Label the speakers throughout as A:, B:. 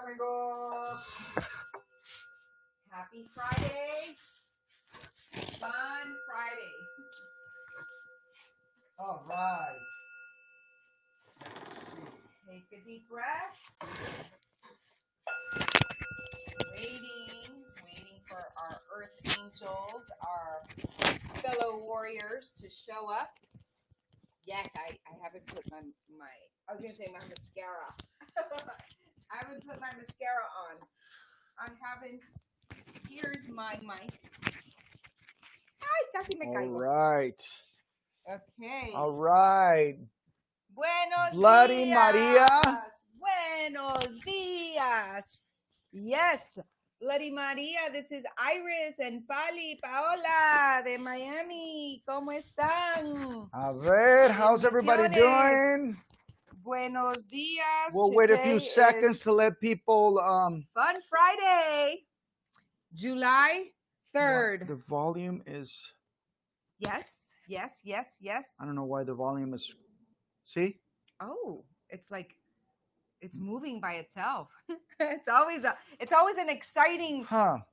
A: amigos?
B: Happy Friday. Fun Friday.
A: All right. Let's see.
B: Take a deep breath. Waiting for our earth angels, our fellow warriors to show up. Yes, I haven't put my I was going to say my mascara. I haven't put my mascara on. Here's my mic. Ay, casi me caigo.
A: All right.
B: Okay.
A: All right.
B: Buenos
A: Bloody
B: días.
A: Maria.
B: Buenos días. Yes, Bloody Maria. This is Iris and Paola de Miami. ¿Cómo están?
A: A ver, how's everybody doing?
B: Buenos días.
A: We'll wait a few seconds to let people.
B: Fun Friday, July 3rd.
A: The volume is.
B: Yes.
A: I don't know why the volume is. See?
B: Oh, it's like it's moving by itself. It's always an exciting.
A: Huh.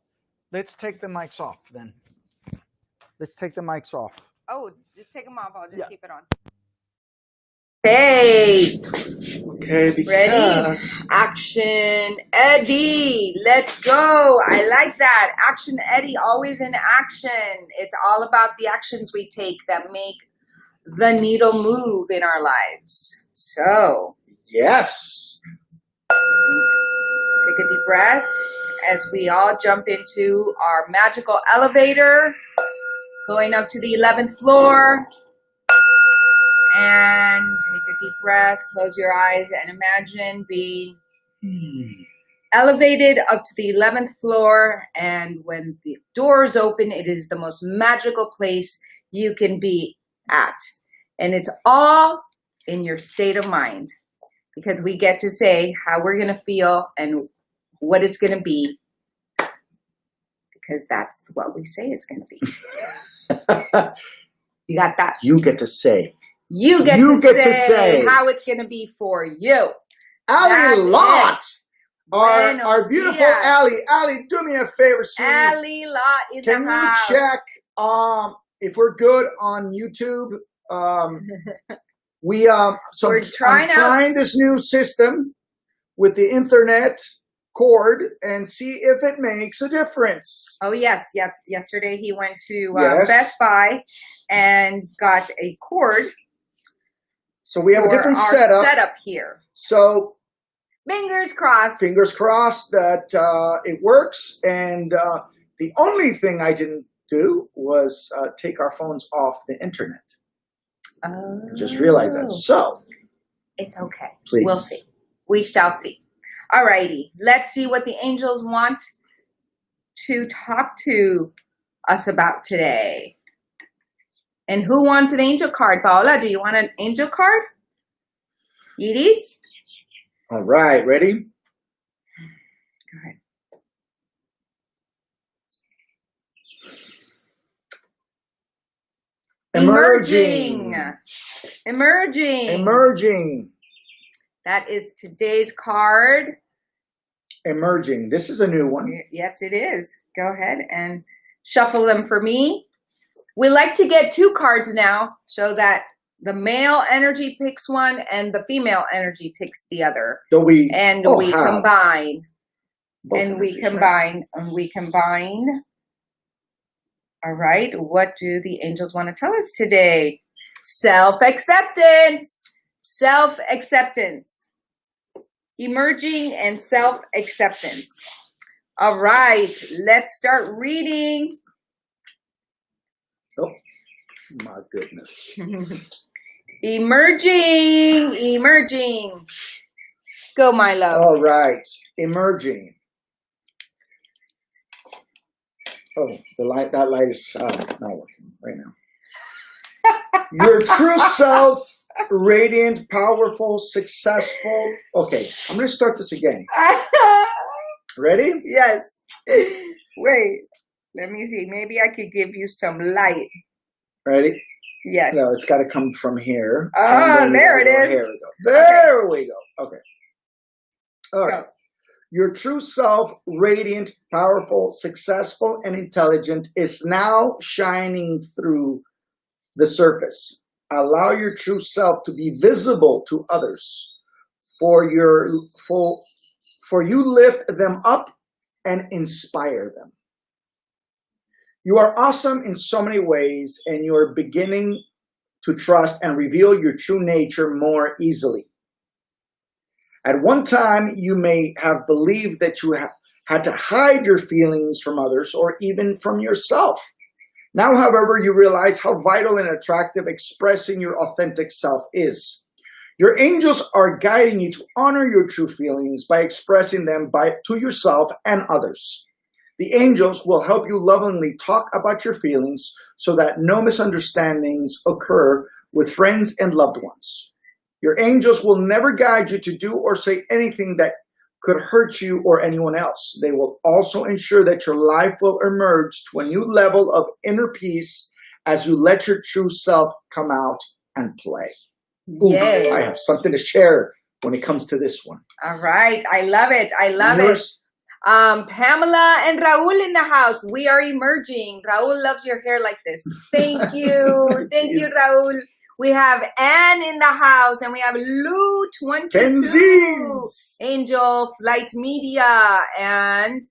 A: Let's take the mics off then. Let's take the mics off.
B: Oh, just take them off. I'll just keep it on.
A: Hey. Okay, because.
B: Ready? Action Eddie. Let's go. I like that. Action Eddie, always in action. It's all about the actions we take that make the needle move in our lives. So.
A: Yes.
B: Take a deep breath as we all jump into our magical elevator, going up to the 11th floor. And take a deep breath, close your eyes, and imagine being elevated up to the 11th floor. And when the doors open, it is the most magical place you can be at. And it's all in your state of mind, because we get to say how we're going to feel and what it's going to be, because that's what we say it's going to be. You got that?
A: You get to say.
B: You get to say how it's going to be for you.
A: Allie Lott. Our beautiful Allie. Allie, do me a favor, sweetie.
B: Allie Lott in the house.
A: Can you check if we're good on YouTube? I'm trying this new system with the internet cord and see if it makes a difference.
B: Oh, yes. Yesterday he went to Best Buy and got a cord.
A: So we have a different setup
B: here.
A: So
B: fingers crossed
A: that it works. And the only thing I didn't do was take our phones off the internet.
B: Oh.
A: I just realized that. So
B: it's okay.
A: Please.
B: We'll see. We shall see. All righty. Let's see what the angels want to talk to us about today. And who wants an angel card? Paola, do you want an angel card? Iris?
A: All right. Ready?
B: Go ahead. Emerging. That is today's card.
A: Emerging. This is a new one.
B: Yes, it is. Go ahead and shuffle them for me. We like to get two cards now so that the male energy picks one and the female energy picks the other. We combine. All right. What do the angels want to tell us today? Self-acceptance. Emerging and self-acceptance. All right. Let's start reading.
A: Oh, my goodness.
B: Emerging. Go, my love.
A: All right. Emerging. Oh, that light is not working right now. Your true self, radiant, powerful, successful. Okay, I'm going to start this again. Ready?
B: Yes. Wait. Let me see. Maybe I could give you some light.
A: Ready?
B: Yes.
A: No, it's got to come from here.
B: Oh, there it is.
A: Here we go. There we go. Okay. All right. Your true self, radiant, powerful, successful, and intelligent, is now shining through the surface. Allow your true self to be visible to others, for you lift them up and inspire them. You are awesome in so many ways, and you are beginning to trust and reveal your true nature more easily. At one time, you may have believed that you had to hide your feelings from others or even from yourself. Now, however, you realize how vital and attractive expressing your authentic self is. Your angels are guiding you to honor your true feelings by expressing them to yourself and others. The angels will help you lovingly talk about your feelings so that no misunderstandings occur with friends and loved ones. Your angels will never guide you to do or say anything that could hurt you or anyone else. They will also ensure that your life will emerge to a new level of inner peace as you let your true self come out and play. Ooh,
B: Yay.
A: I have something to share when it comes to this one.
B: All right. I love it. I love it. Pamela and Raul in the house. We are emerging. Raul loves your hair like this. Thank you. Thank you, Raul. We have Anne in the house, and we have Lou 22,
A: Tenzies.
B: Angel Flight Media, and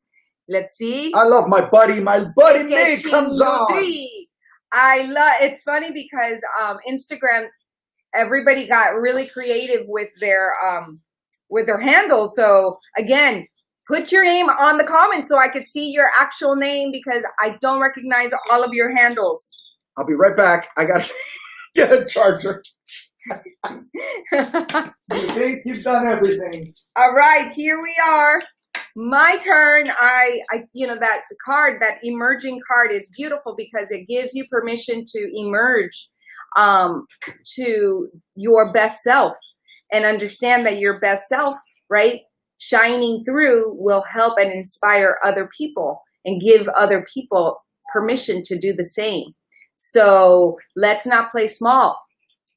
B: let's see.
A: I love my buddy. My buddy Nick comes on.
B: It's funny because Instagram, everybody got really creative with their handles. So again, put your name on the comments so I could see your actual name, because I don't recognize all of your handles.
A: I'll be right back. I got to get a charger. You think you've done everything.
B: All right, here we are. My turn. That card, that emerging card, is beautiful because it gives you permission to emerge to your best self, and understand that your best self, right, shining through, will help and inspire other people and give other people permission to do the same. So let's not play small,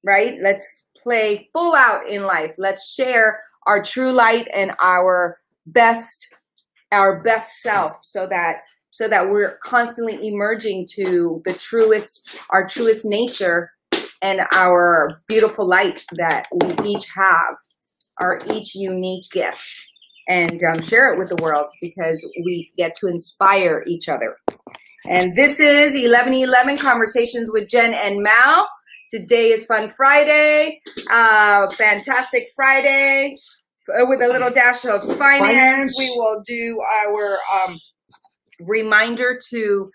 B: right? Let's play full out in life. Let's share our true light and our best self, so that we're constantly emerging to our truest nature and our beautiful light that we each have, our each unique gift, and share it with the world, because we get to inspire each other. And this is 1111 Conversations with Jen and Mal. Today is Fun Friday, Fantastic Friday, with a little dash of finance. We will do our reminder to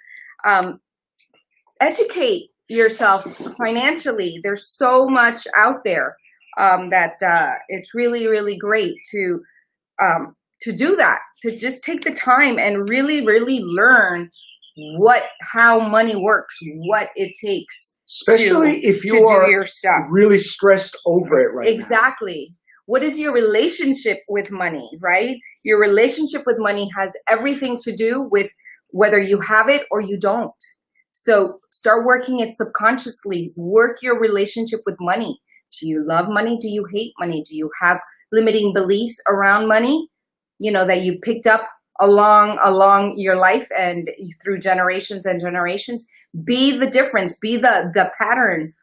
B: educate yourself financially. There's so much out there that it's really, really great to do that, to just take the time and really, really learn how money works, what it takes,
A: especially if you are really stressed over it right now.
B: Exactly. What is your relationship with money, right? Your relationship with money has everything to do with whether you have it or you don't. So start working it subconsciously. Work your relationship with money. Do you love money? Do you hate money? Do you have limiting beliefs around money, that you've picked up along your life and through generations and generations? Be the difference. Be the pattern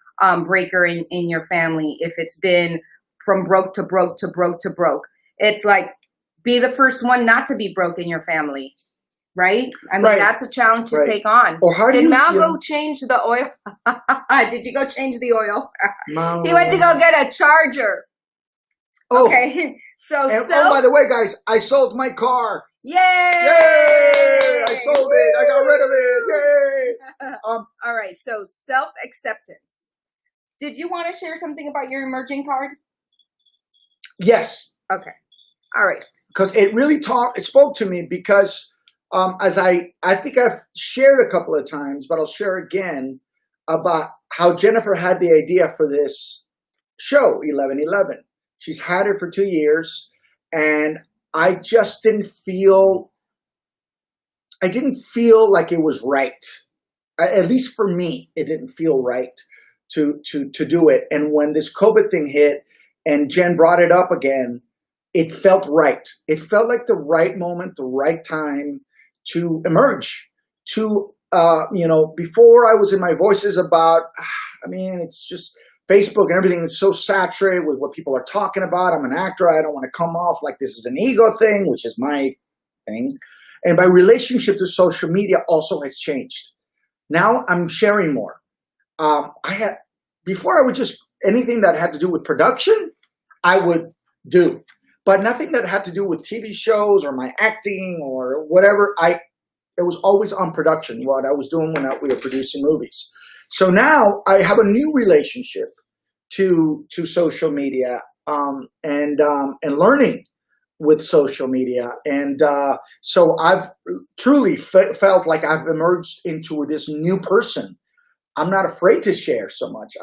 B: breaker in your family. If it's been from broke to broke to broke to broke, it's like, be the first one not to be broke in your family, right? I mean, that's a challenge to take on.
A: Or how
B: Did Mal go change the oil? Did you go change the oil? He went to go get a charger.
A: Oh.
B: Okay.
A: By the way, guys, I sold my car.
B: Yay!
A: Yay! I sold it. I got rid of it. Yay!
B: All right. So self-acceptance. Did you want to share something about your emerging card?
A: Yes.
B: Okay. All right.
A: Because it really it spoke to me, because as I think I've shared a couple of times, but I'll share again about how Jennifer had the idea for this show, 1111. She's had it for 2 years, and I just didn't feel like it was right. At least for me, it didn't feel right to do it. And when this COVID thing hit and Jen brought it up again, it felt right. It felt like the right moment, the right time to emerge. To, before I was in my voices about, it's just Facebook and everything is so saturated with what people are talking about. I'm an actor. I don't want to come off like this is an ego thing, which is my thing. And my relationship to social media also has changed. Now I'm sharing more. Before I would just, anything that had to do with production, I would do. But nothing that had to do with TV shows or my acting or whatever. It was always on production, what I was doing when we were producing movies. So now I have a new relationship to social media and learning with social media. And so I've truly felt like I've emerged into this new person. I'm not afraid to share so much.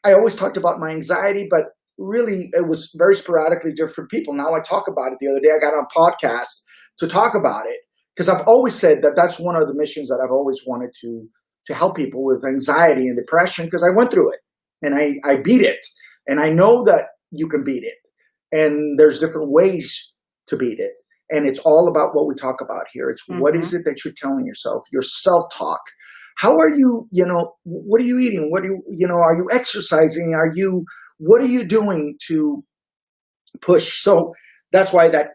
A: I always talked about my anxiety, but really it was very sporadically different people. Now I talk about it. The other day I got on a podcast to talk about it because I've always said that that's one of the missions that I've always wanted to help people with anxiety and depression because I went through it and I beat it. And I know that you can beat it. And there's different ways to beat it. And it's all about what we talk about here. It's what is it that you're telling yourself, your self-talk. How are you, what are you eating? What are you exercising? What are you doing to push? So that's why that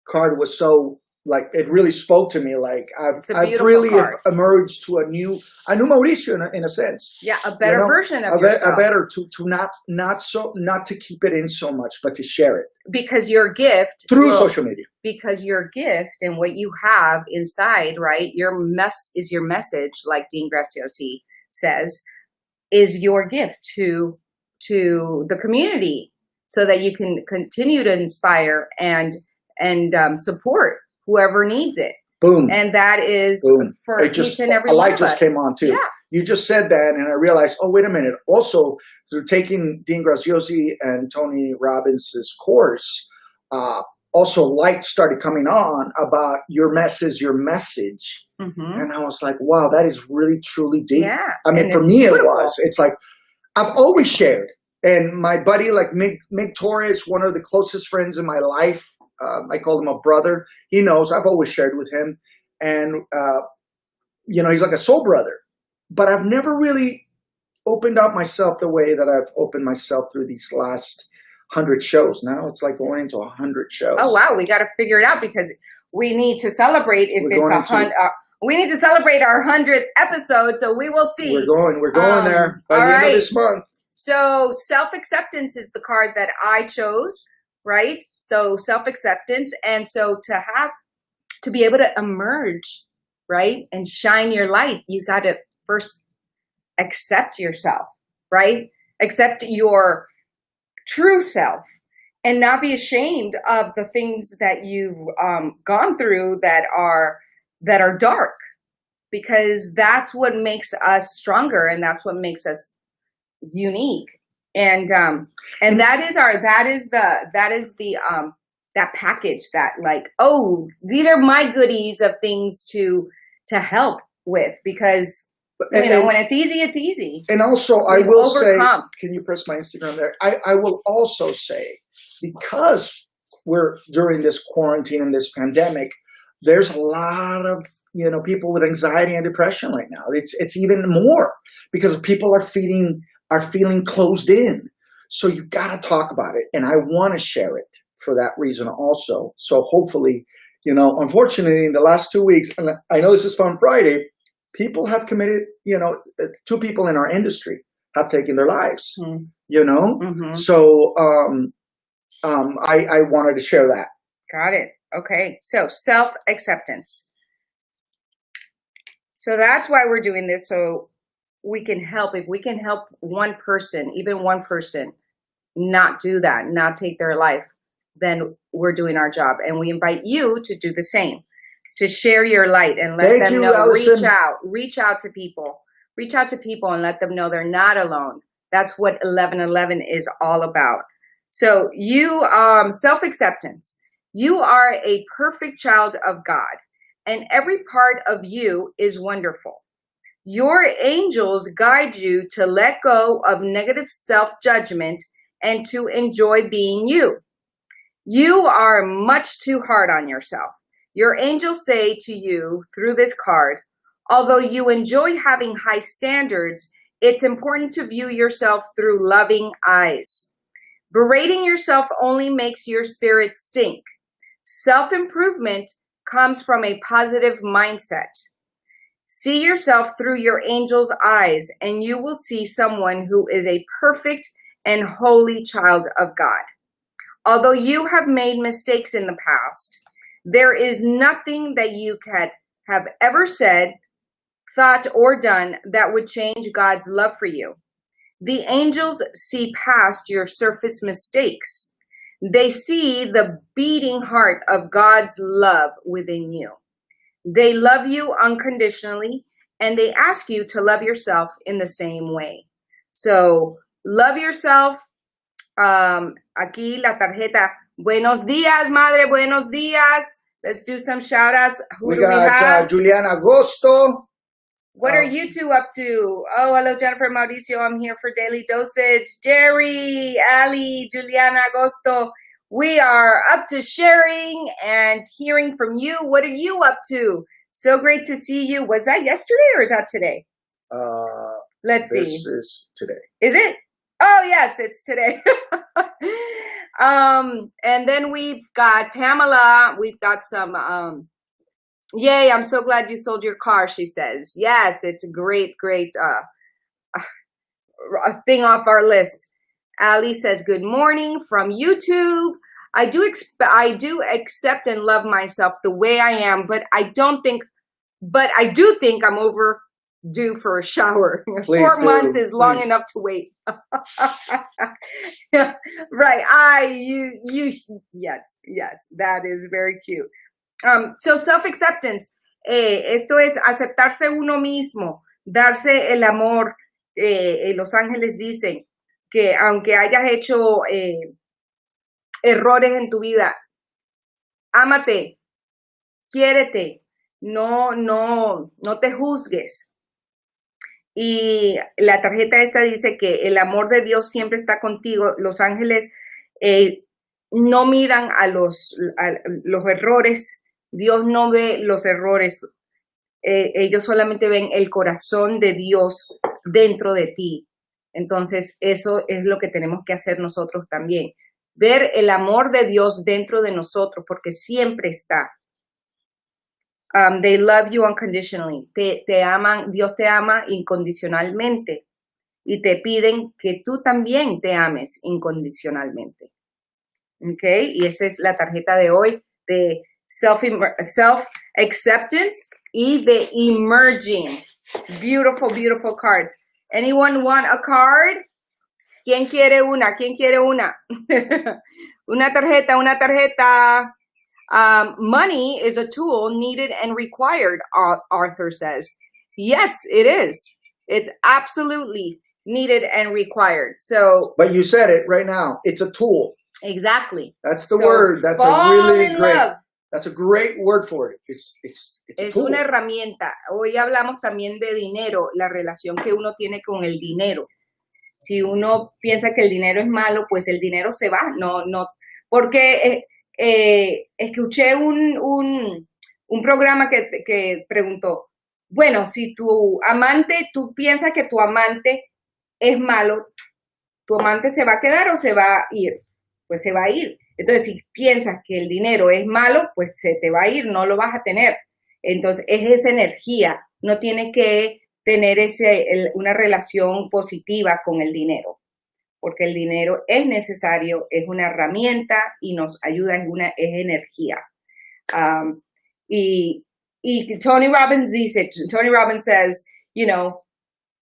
A: card was so, like, it really spoke to me. Like I've really emerged to a new Mauricio in a sense.
B: Yeah, a better version of yourself.
A: A better to not to keep it in so much, but to share it.
B: Because your gift
A: through social media.
B: Because your gift and what you have inside, right? Your message, like Dean Graziosi says, is your gift to the community, so that you can continue to inspire and support whoever needs it.
A: Boom.
B: And that is for each and every one of us. A light just
A: came on too. Yeah. You just said that and I realized, oh, wait a minute. Also, through taking Dean Graziosi and Tony Robbins' course, also lights started coming on about your message. And I was like, wow, that is really, truly deep. Yeah. I mean, for me, beautiful. It was. It's like, I've always shared. And my buddy, like Mig Torres, one of the closest friends in my life, I call him a brother. He knows I've always shared with him. And, he's like a soul brother. But I've never really opened up myself the way that I've opened myself through these last 100 shows. Now it's like going into 100 shows. Oh,
B: wow. We got to figure it out because we need to celebrate we need to celebrate our 100th episode. So we will see.
A: We're going there by the end of this month.
B: So self-acceptance is the card that I chose. Right? So self-acceptance. And so to be able to emerge, right? And shine your light, you got to first accept yourself, right? Accept your true self and not be ashamed of the things that you've gone through that are dark, because that's what makes us stronger and that's what makes us unique. And that is that package that, like, oh, these are my goodies of things to help with, because when it's easy, it's easy.
A: And also I will say, can you press my Instagram there? I will also say, because we're during this quarantine and this pandemic, there's a lot of, people with anxiety and depression right now. It's even more because people are feeling closed in. So you got to talk about it. And I want to share it for that reason also. So hopefully, unfortunately in the last 2 weeks, and I know this is from Friday, people have committed, 2 people in our industry have taken their lives, So I wanted to share that.
B: Got it. Okay. So self-acceptance. So that's why we're doing this. So we can help. If we can help one person, even one person, not do that, not take their life, then we're doing our job. And we invite you to do the same, to share your light and let them know. Allison. Reach out to people and let them know they're not alone. That's what 1111 is all about. So you, self-acceptance, you are a perfect child of God, and every part of you is wonderful. Your angels guide you to let go of negative self-judgment and to enjoy being you. You are much too hard on yourself. Your angels say to you through this card, although you enjoy having high standards, it's important to view yourself through loving eyes. Berating yourself only makes your spirit sink. Self-improvement comes from a positive mindset. See yourself through your angel's eyes, and you will see someone who is a perfect and holy child of God. Although you have made mistakes in the past, there is nothing that you could have ever said, thought, or done that would change God's love for you. The angels see past your surface mistakes. They see the beating heart of God's love within you. They love you unconditionally, and they ask you to love yourself in the same way. So, love yourself. Aquí la tarjeta. Buenos días, madre. Buenos días. Let's do some shout outs. Who do we have?
A: Juliana Agosto.
B: What are you two up to? Oh, hello, Jennifer Mauricio. I'm here for Daily Dosage. Jerry, Ali, Juliana Agosto. We are up to sharing and hearing from you. What are you up to? So great to see you. Was that yesterday or is that today? Let's see.
A: This is today.
B: Is it? Oh, yes, it's today. And then we've got Pamela. We've got some... Yay, I'm so glad you sold your car, she says. Yes, it's a great thing off our list. Ali says, good morning from YouTube. I do accept and love myself the way I am, but I do think I'm overdue for a shower.
A: Please
B: 4 months
A: do,
B: is long
A: please.
B: enough to wait. Right. Yes, that is very cute. So self-acceptance, esto es aceptarse uno mismo, darse el amor. Los ángeles dicen que aunque hayas hecho errores en tu vida, ámate, quiérete, no te juzgues. Y la tarjeta esta dice que el amor de Dios siempre está contigo. Los ángeles no miran a los errores. Dios no ve los errores, ellos solamente ven el corazón de Dios dentro de ti. Entonces, eso es lo que tenemos que hacer nosotros también. Ver el amor de Dios dentro de nosotros, porque siempre está. They love you unconditionally. Te aman, Dios te ama incondicionalmente. Y te piden que tú también te ames incondicionalmente. ¿Ok? Y esa es la tarjeta de hoy de self-acceptance y de emerging. Beautiful, beautiful cards. Anyone want a card? ¿Quién quiere una? ¿Quién quiere una? Una tarjeta. Money is a tool needed and required, Arthur says. Yes, it is. It's absolutely needed and rerequired. So,
A: but you said it right now. It's a tool.
B: Exactly.
A: That's the word. That's a really great.
B: Love.
A: That's a great word for it. It's a tool.
B: Una herramienta. Hoy hablamos también de dinero, la relación que uno tiene con el dinero. Si uno piensa que el dinero es malo, pues el dinero se va. No, porque escuché un programa que preguntó, bueno, si tu amante, tú piensas que tu amante es malo, ¿tu amante se va a quedar o se va a ir? Pues se va a ir. Entonces, si piensas que el dinero es malo, pues se te va a ir, no lo vas a tener. Entonces, es esa energía. No tienes que tener una relación positiva con el dinero, porque el dinero es necesario, es una herramienta y nos ayuda, es energía. Y Tony Robbins dice, Tony Robbins says, you know,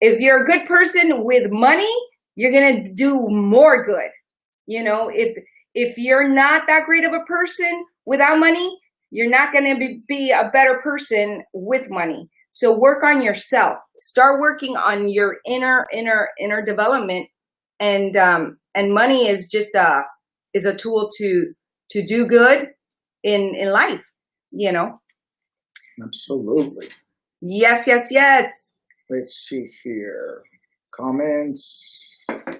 B: if you're a good person with money, you're going to do more good. You know, if you're not that great of a person without money, you're not going to be a better person with money. So work on yourself. Start working on your inner development, and money is just a tool to do good in life. You know.
A: Absolutely.
B: Yes.
A: Let's see here. Comments.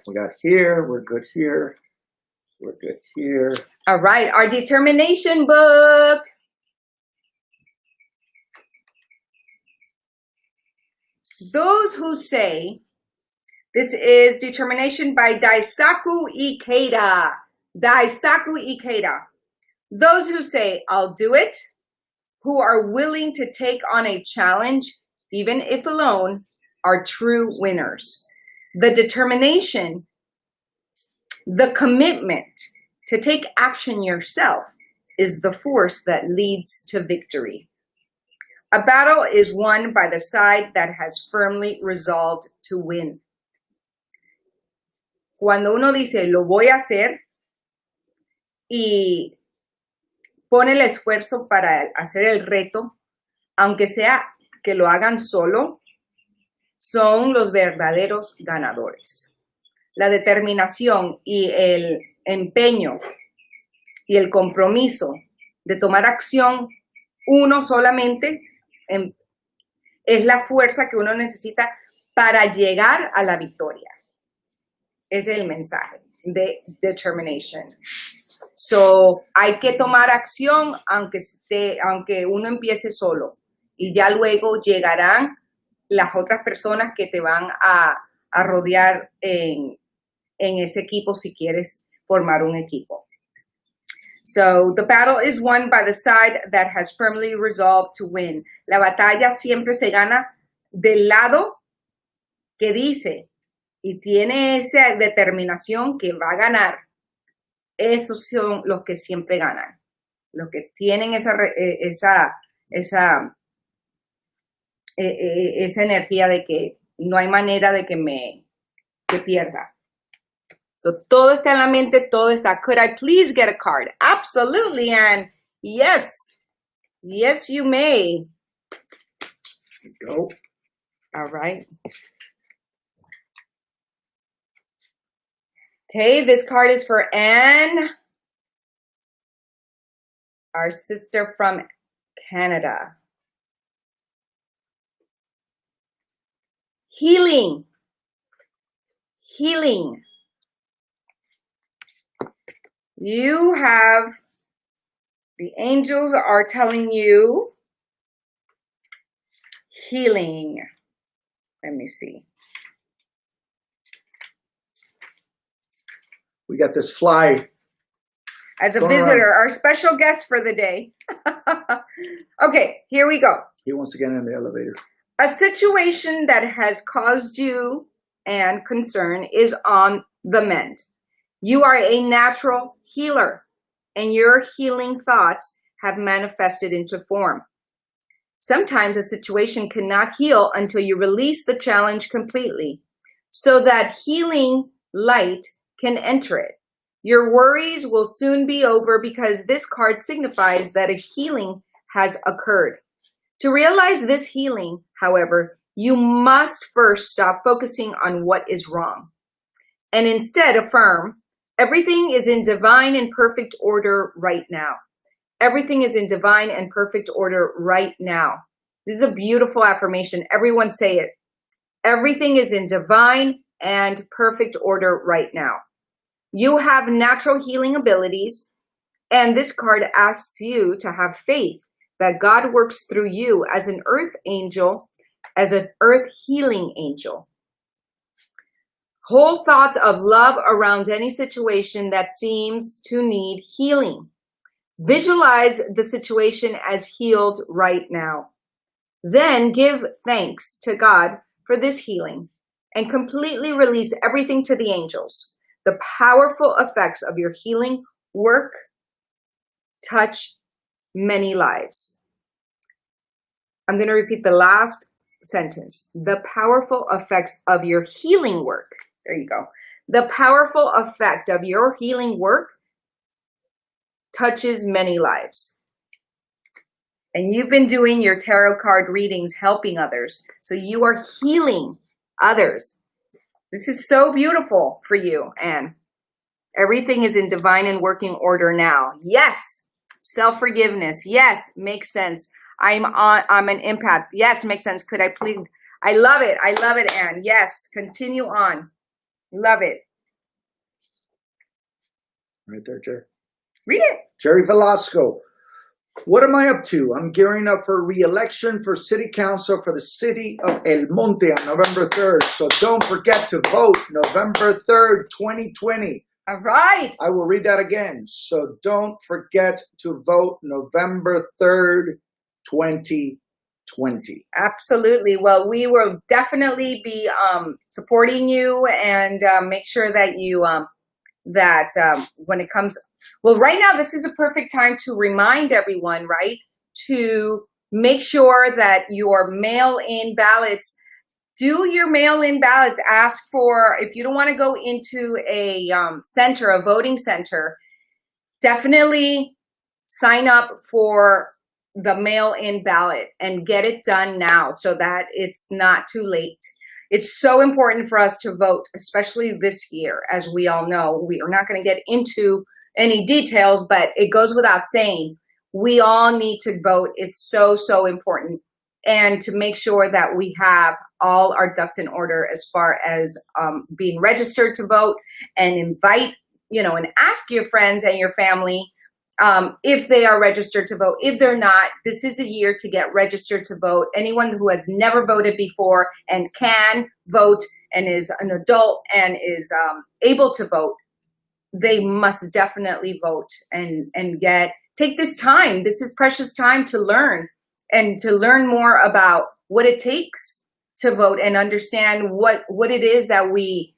A: We got here. We're good here. We're good here.
B: All right, our determination book. Those who say, this is determination by Daisaku Ikeda. Daisaku Ikeda. Those who say, I'll do it, who are willing to take on a challenge, even if alone, are true winners. The determination, the commitment to take action yourself is the force that leads to victory. A battle is won by the side that has firmly resolved to win. Cuando uno dice, lo voy a hacer, y pone el esfuerzo para hacer el reto, aunque sea que lo hagan solo, son los verdaderos ganadores. La determinación y el empeño y el compromiso de tomar acción uno solamente es la fuerza que uno necesita para llegar a la victoria. Ese es el mensaje de determination. So, hay que tomar acción aunque uno empiece solo. Y ya luego llegarán las otras personas que te van a rodear en ese equipo si quieres formar un equipo. So, the battle is won by the side that has firmly resolved to win. La batalla siempre se gana del lado que dice y tiene esa determinación que va a ganar. Esos son los que siempre ganan. Los que tienen esa energía de que no hay manera de que pierda. So, todo está en la mente, todo está. Could I please get a card? Absolutely, Anne. Yes. Yes, you may.
A: There you go.
B: All right. Okay, this card is for Anne, our sister from Canada. Healing. Healing. You have, the angels are telling you healing. Let me see.
A: We got this fly.
B: As a visitor, our special guest for the day. Okay, here we go.
A: He wants to get in the elevator.
B: A situation that has caused you and concern is on the mend. You are a natural healer, and your healing thoughts have manifested into form. Sometimes a situation cannot heal until you release the challenge completely, so that healing light can enter it. Your worries will soon be over because this card signifies that a healing has occurred. To realize this healing, however, you must first stop focusing on what is wrong and instead affirm, everything is in divine and perfect order right now. Everything is in divine and perfect order right now. This is a beautiful affirmation. Everyone say it. Everything is in divine and perfect order right now. You have natural healing abilities, and this card asks you to have faith that God works through you as an earth angel, as an earth healing angel. Hold thoughts of love around any situation that seems to need healing. Visualize the situation as healed right now. Then give thanks to God for this healing and completely release everything to the angels. The powerful effects of your healing work touch many lives. I'm going to repeat the last sentence. The powerful effects of your healing work. There you go. The powerful effect of your healing work touches many lives. And you've been doing your tarot card readings, helping others. So you are healing others. This is so beautiful for you, Anne. Everything is in divine and working order now. Yes. Self-forgiveness. Yes. Makes sense. I'm an empath. Yes. Makes sense. Could I please? I love it. I love it, Anne. Yes. Continue on. Love it.
A: Right there, Jerry.
B: Read it.
A: Jerry Velasco. What am I up to? I'm gearing up for re-election for city council for the city of El Monte on November 3rd. So don't forget to vote November 3rd, 2020.
B: All right.
A: I will read that again. So don't forget to vote November 3rd, 2020.
B: Absolutely. Well, we will definitely be supporting you and make sure that you when it comes, well, right now this is a perfect time to remind everyone, right, to make sure that your mail-in ballots, do your mail-in ballots. Ask for, if you don't want to go into a center, a voting center, definitely sign up for the mail-in ballot and get it done now so that it's not too late. It's so important for us to vote, especially this year. As we all know, we are not going to get into any details, but it goes without saying, we all need to vote. It's so, so important. And to make sure that we have all our ducks in order as far as being registered to vote, and invite, and ask your friends and your family if they are registered to vote. If they're not, this is a year to get registered to vote. Anyone who has never voted before and can vote and is an adult and is able to vote, they must definitely vote and take this time. This is precious time to learn and to learn more about what it takes to vote and understand what it is that we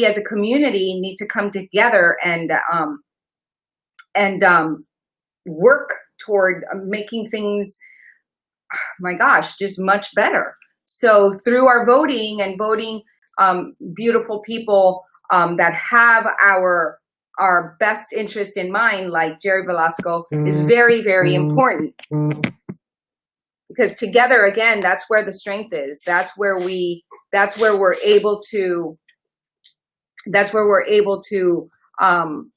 B: as a community need to come together and work toward making things, my gosh, just much better. So through our voting and voting beautiful people that have our best interest in mind, like Jerry Velasco, is very, very important. Because together, again, that's where the strength is. That's where we're able to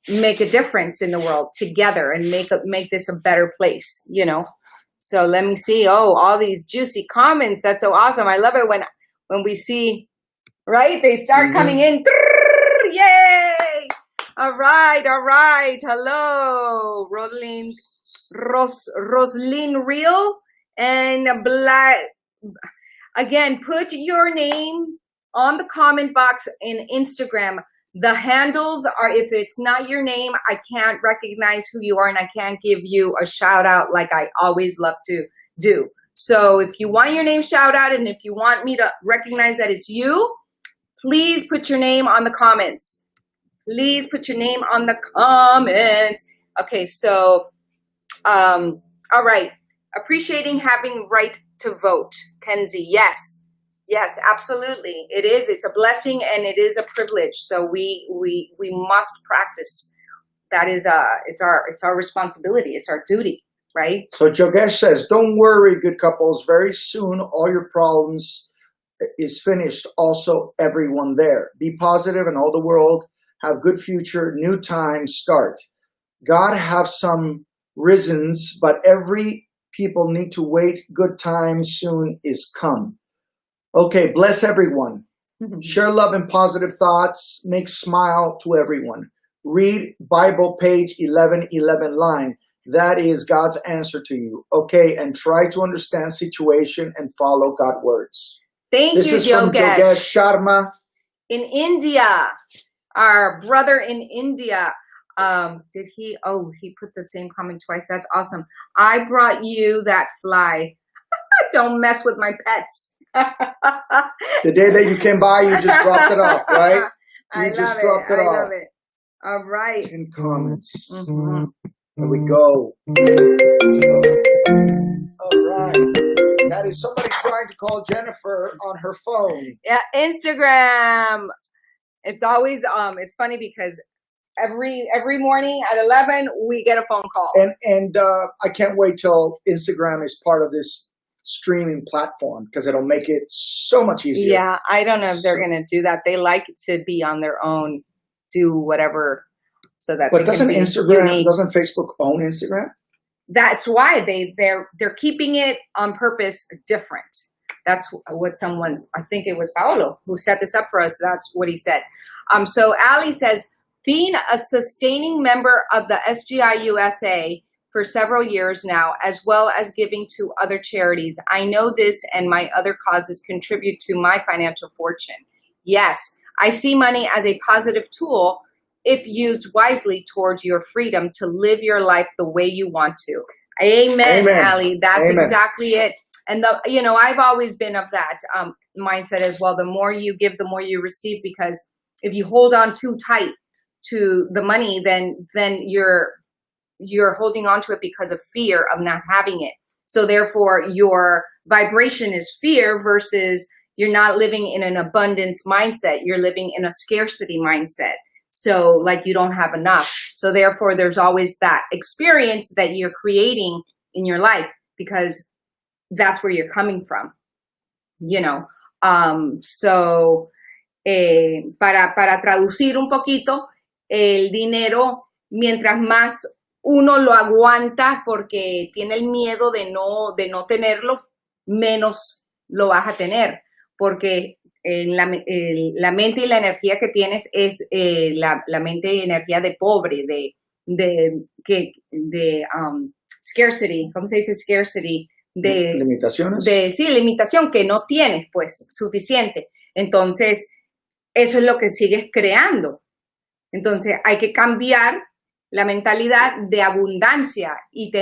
B: make a difference in the world together and make this a better place, So let me see. Oh, all these juicy comments. That's so awesome. I love it when we see, right? They start coming in. Yay! All right. Hello, Roslyn Real and Black. Again, put your name on the comment box in Instagram. The handles are, if it's not your name, I can't recognize who you are and I can't give you a shout out like I always love to do. So if you want your name shout out and if you want me to recognize that it's you, please put your name on the comments. Please put your name on the comments. Okay, so, all right. Appreciating having right to vote. Kenzie, yes. Yes, absolutely. It is. It's a blessing and it is a privilege. So we must practice. That is it's our responsibility. It's our duty, right?
A: So Jogesh says, don't worry, good couples. Very soon all your problems is finished. Also everyone there. Be positive and all the world have good future. New time start. God have some reasons, but every people need to wait. Good time soon is come. Okay, bless everyone. Share love and positive thoughts. Make smile to everyone. Read Bible page 1111 line. That is God's answer to you. Okay, and try to understand situation and follow God's words.
B: Thank you, Jogesh.
A: This is from Jogesh Sharma.
B: In India, our brother in India. He put the same comment twice. That's awesome. I brought you that fly. Don't mess with my pets.
A: The day that you came by, you just dropped it off, right?
B: I love it. All right.
A: 10 comments. There we go. All right. That is somebody trying to call Jennifer on her phone.
B: Yeah, Instagram. It's always it's funny because every morning at 11 we get a phone call.
A: And I can't wait till Instagram is part of this streaming platform because it'll make it so much easier.
B: Yeah, I don't know if they're going to do that. They like to be on their own, do whatever, so that.
A: But doesn't Facebook own Instagram?
B: That's why they're keeping it on purpose different. That's what someone, I think it was Paolo who set this up for us. That's what he said. So Ali says, Being a sustaining member of the SGI USA for several years now, as well as giving to other charities, I know this and my other causes contribute to my financial fortune. Yes, I see money as a positive tool if used wisely towards your freedom to live your life the way you want to. Amen, Allie. That's exactly it. And I've always been of that mindset as well. The more you give, the more you receive, because if you hold on too tight to the money, then you're holding on to it because of fear of not having it. So therefore, your vibration is fear versus you're not living in an abundance mindset. You're living in a scarcity mindset. So like you don't have enough. So therefore, there's always that experience that you're creating in your life because that's where you're coming from, So para traducir un poquito, el dinero, mientras más uno lo aguanta porque tiene el miedo de no tenerlo, menos lo vas a tener, porque la mente y la energía que tienes es la mente y energía de pobre, de scarcity. ¿Cómo se dice scarcity? De
A: limitaciones.
B: Sí, limitación, que no tienes, pues, suficiente. Entonces, eso es lo que sigues creando. Entonces, hay que cambiar la mentalidad de abundancia y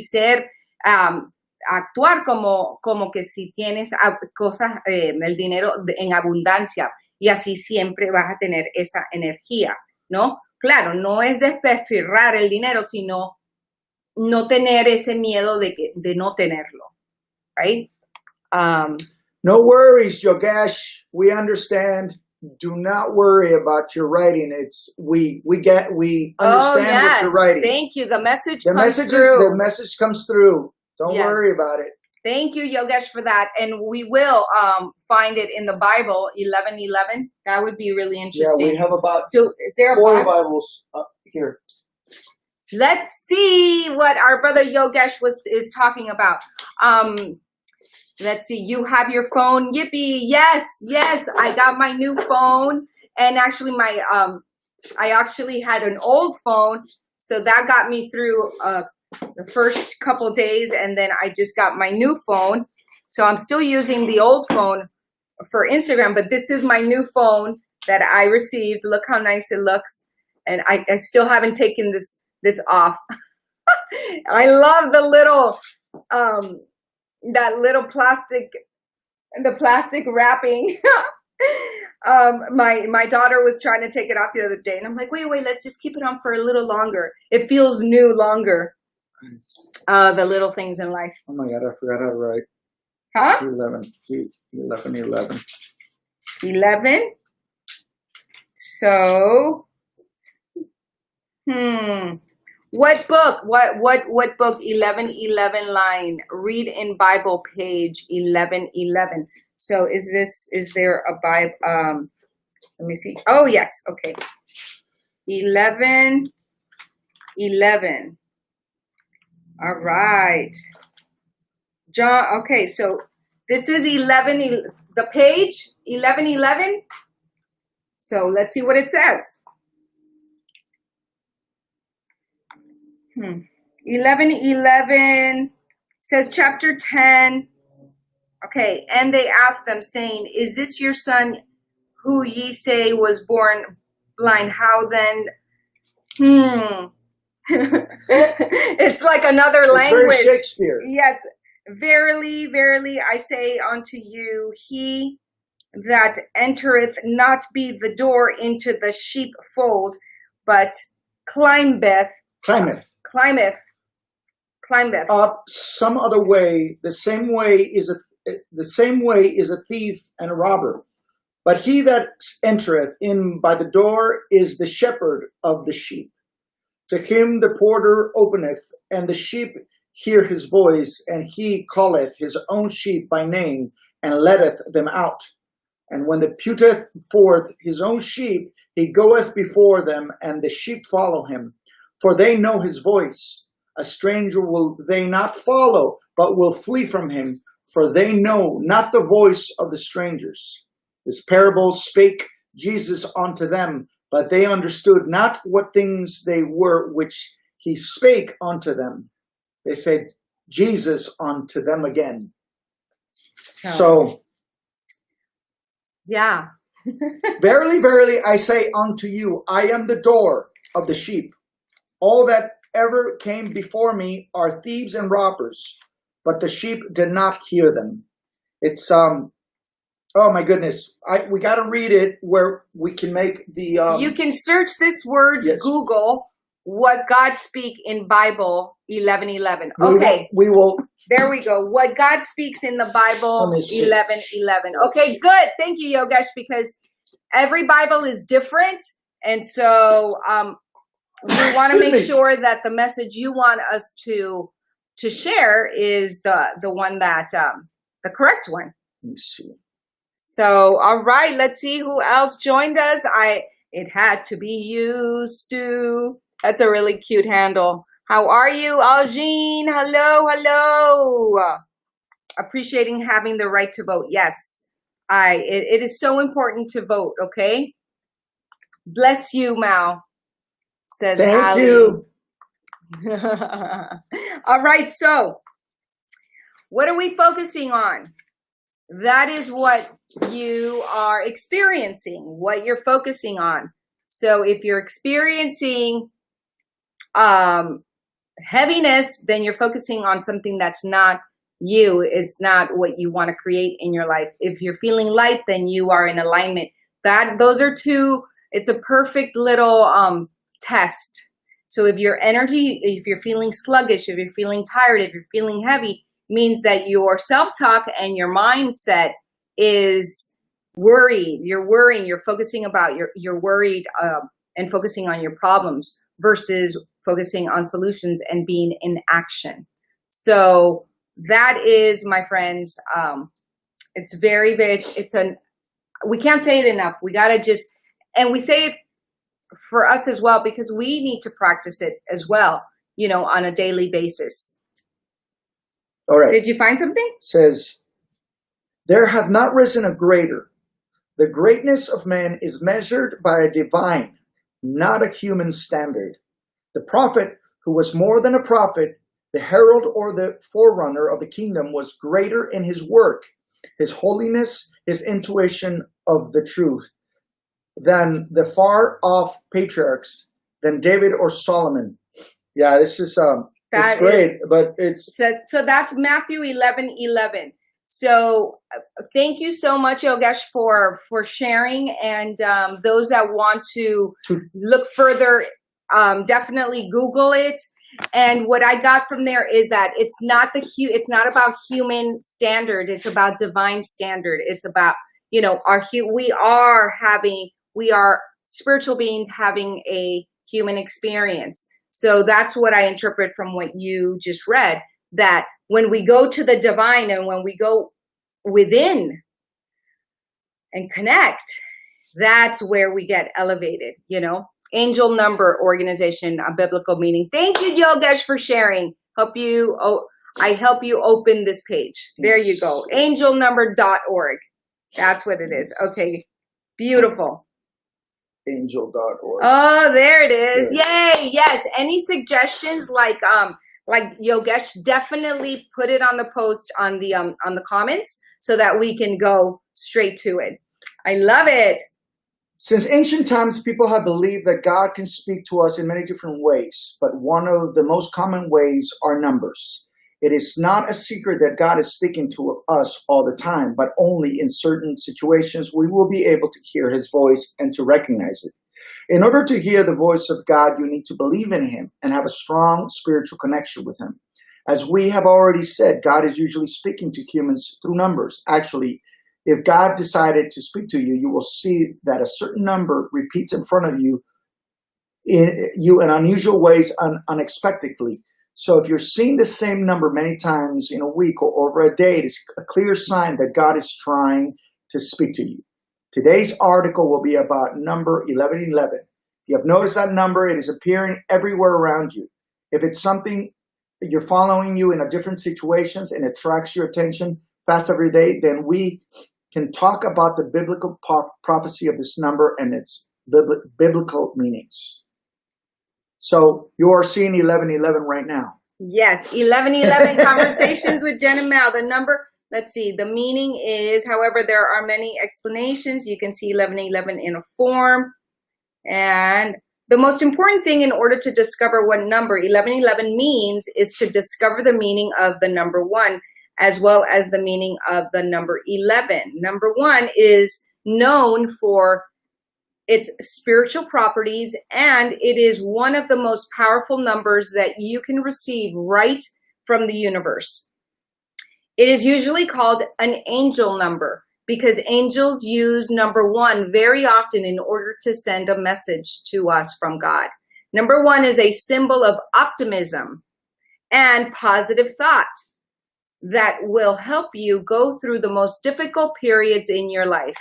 B: ser, actuar como que si tienes cosas, el dinero en abundancia, y así siempre vas a tener esa energía, ¿no? Claro, no es despilfarrar el dinero, sino no tener ese miedo de no tenerlo, right?
A: No worries, Yogesh. We understand. Do not worry about your writing. We understand what you're writing.
B: Thank you. The message comes through.
A: The message comes through. Don't worry about it.
B: Thank you, Yogesh, for that. And we will find it in the Bible, 11:11. That would be really interesting.
A: Yeah, we have about
B: is there
A: 4 Bibles up here.
B: Let's see what our brother Yogesh is talking about. Let's see. You have your phone. Yippee. Yes. I got my new phone. And actually I actually had an old phone. So that got me through the first couple days. And then I just got my new phone. So I'm still using the old phone for Instagram. But this is my new phone that I received. Look how nice it looks. And I still haven't taken this off. I love the little that little plastic wrapping. My daughter was trying to take it off the other day, and I'm like, wait, let's just keep it on for a little longer. It feels new longer. The little things in life.
A: Oh my God, I forgot how to write.
B: Huh?
A: 11.
B: 11. So, What book? What book? 11:11 line. Read in Bible page 11:11. So is there a Bible? Let me see. Oh yes. Okay. 11:11. All right. John. Okay. So this is 11. The page 11:11. So let's see what it says. 11:11 says chapter 10. Okay, and they asked them, saying, "Is this your son, who ye say was born blind? How then?" It's like another language.
A: Very Shakespeare.
B: Yes, verily, verily, I say unto you, he that entereth not be the door into the sheepfold, but climbeth
A: up some other way. The same way is a thief and a robber. But he that entereth in by the door is the shepherd of the sheep. To him the porter openeth, and the sheep hear his voice, and he calleth his own sheep by name, and letteth them out. And when the putteth forth his own sheep, he goeth before them, and the sheep follow him. For they know his voice. A stranger will they not follow, but will flee from him, for they know not the voice of the strangers. This parable spake Jesus unto them but they understood not what things they were which he spake unto them. They said, Jesus unto them again. So
B: yeah.
A: verily, verily, I say unto you, I am the door of the sheep. All that ever came before me are thieves and robbers, but the sheep did not hear them. It's oh my goodness, we got to read it where we can make the.
B: You can search this words.
A: Yes.
B: Google what God speak in Bible 11:11. Okay,
A: we will.
B: There we go. What God speaks in the Bible 11:11. Okay, good. Thank you, Yogesh, because every Bible is different, and so we want to make sure that the message you want us to share is the one that the correct one.
A: Let me see.
B: So, all right, let's see who else joined us. It had to be you, Stu. That's a really cute handle. How are you, Aljean? Hello, hello. Appreciating having the right to vote. Yes, it is so important to vote, okay? Bless you, Mal, says
A: Thank
B: Ali.
A: you.
B: All right, so what are we focusing on? That is what you are experiencing, what you're focusing on. So if you're experiencing heaviness, then you're focusing on something that's not you. It's not what you want to create in your life. If you're feeling light, then you are in alignment. Those are two. It's a perfect little test. So if your energy, if you're feeling sluggish, if you're feeling tired, if you're feeling heavy, means that your self-talk and your mindset is worried. You're worrying. You're focusing about you're worried and focusing on your problems versus focusing on solutions and being in action. So that is, my friends, it's very, very, we can't say it enough. We got to just, and we say it for us as well, because we need to practice it as well, on a daily basis.
A: All right.
B: Did you find something?
A: It says, there hath not risen a greater. The greatness of man is measured by a divine, not a human standard. The prophet, who was more than a prophet, the herald or the forerunner of the kingdom, was greater in his work, his holiness, his intuition of the truth, than the far-off patriarchs, than David or Solomon. Yeah, this is it's great, but it's
B: so that's Matthew 11:11. So thank you so much, Yogesh, for sharing, and those that want to look further, definitely Google it. And what I got from there is that it's not about human standard. It's about divine standard. It's about, we are spiritual beings having a human experience. So that's what I interpret from what you just read, that when we go to the divine and when we go within and connect, that's where we get elevated, Angel number organization, a biblical meaning. Thank you, Yogesh, for sharing. I help you open this page. There you go. Angelnumber.org. That's what it is. Okay. Beautiful.
A: Angel.org.
B: Oh, there it is.
A: Yeah.
B: Yay. Yes. Any suggestions like Yogesh, definitely put it on the post on the comments so that we can go straight to it. I love it.
A: Since ancient times, people have believed that God can speak to us in many different ways, but one of the most common ways are numbers. It is not a secret that God is speaking to us all the time, but only in certain situations we will be able to hear his voice and to recognize it. In order to hear the voice of God, you need to believe in him and have a strong spiritual connection with him. As we have already said, God is usually speaking to humans through numbers. Actually, if God decided to speak to you, you will see that a certain number repeats in front of you in unusual ways, unexpectedly. So if you're seeing the same number many times in a week or over a day, it's a clear sign that God is trying to speak to you. Today's article will be about number 1111. You have noticed that number, it is appearing everywhere around you. If it's something that you're following you in a different situations and attracts your attention fast every day, then we can talk about the biblical prophecy of this number and its biblical meanings. So you are seeing 1111 right now.
B: Yes, 1111 Conversations with Jen and Mal. The number, let's see, the meaning is, however, there are many explanations. You can see 1111 in a form. And the most important thing in order to discover what number 1111 means is to discover the meaning of the number 1 as well as the meaning of the number 11. Number 1 is known for its spiritual properties, and it is one of the most powerful numbers that you can receive right from the universe. It is usually called an angel number because angels use number 1 very often in order to send a message to us from God. Number 1 is a symbol of optimism and positive thought that will help you go through the most difficult periods in your life.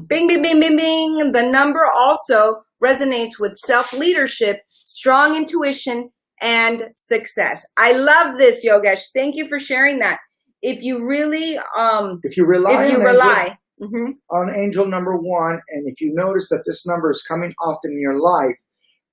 B: Bing, bing, bing, bing, bing. The number also resonates with self-leadership, strong intuition, and success. I love this, Yogesh. Thank you for sharing that. If you really,
A: if you rely
B: mm-hmm.
A: on angel number 1, and if you notice that this number is coming often in your life,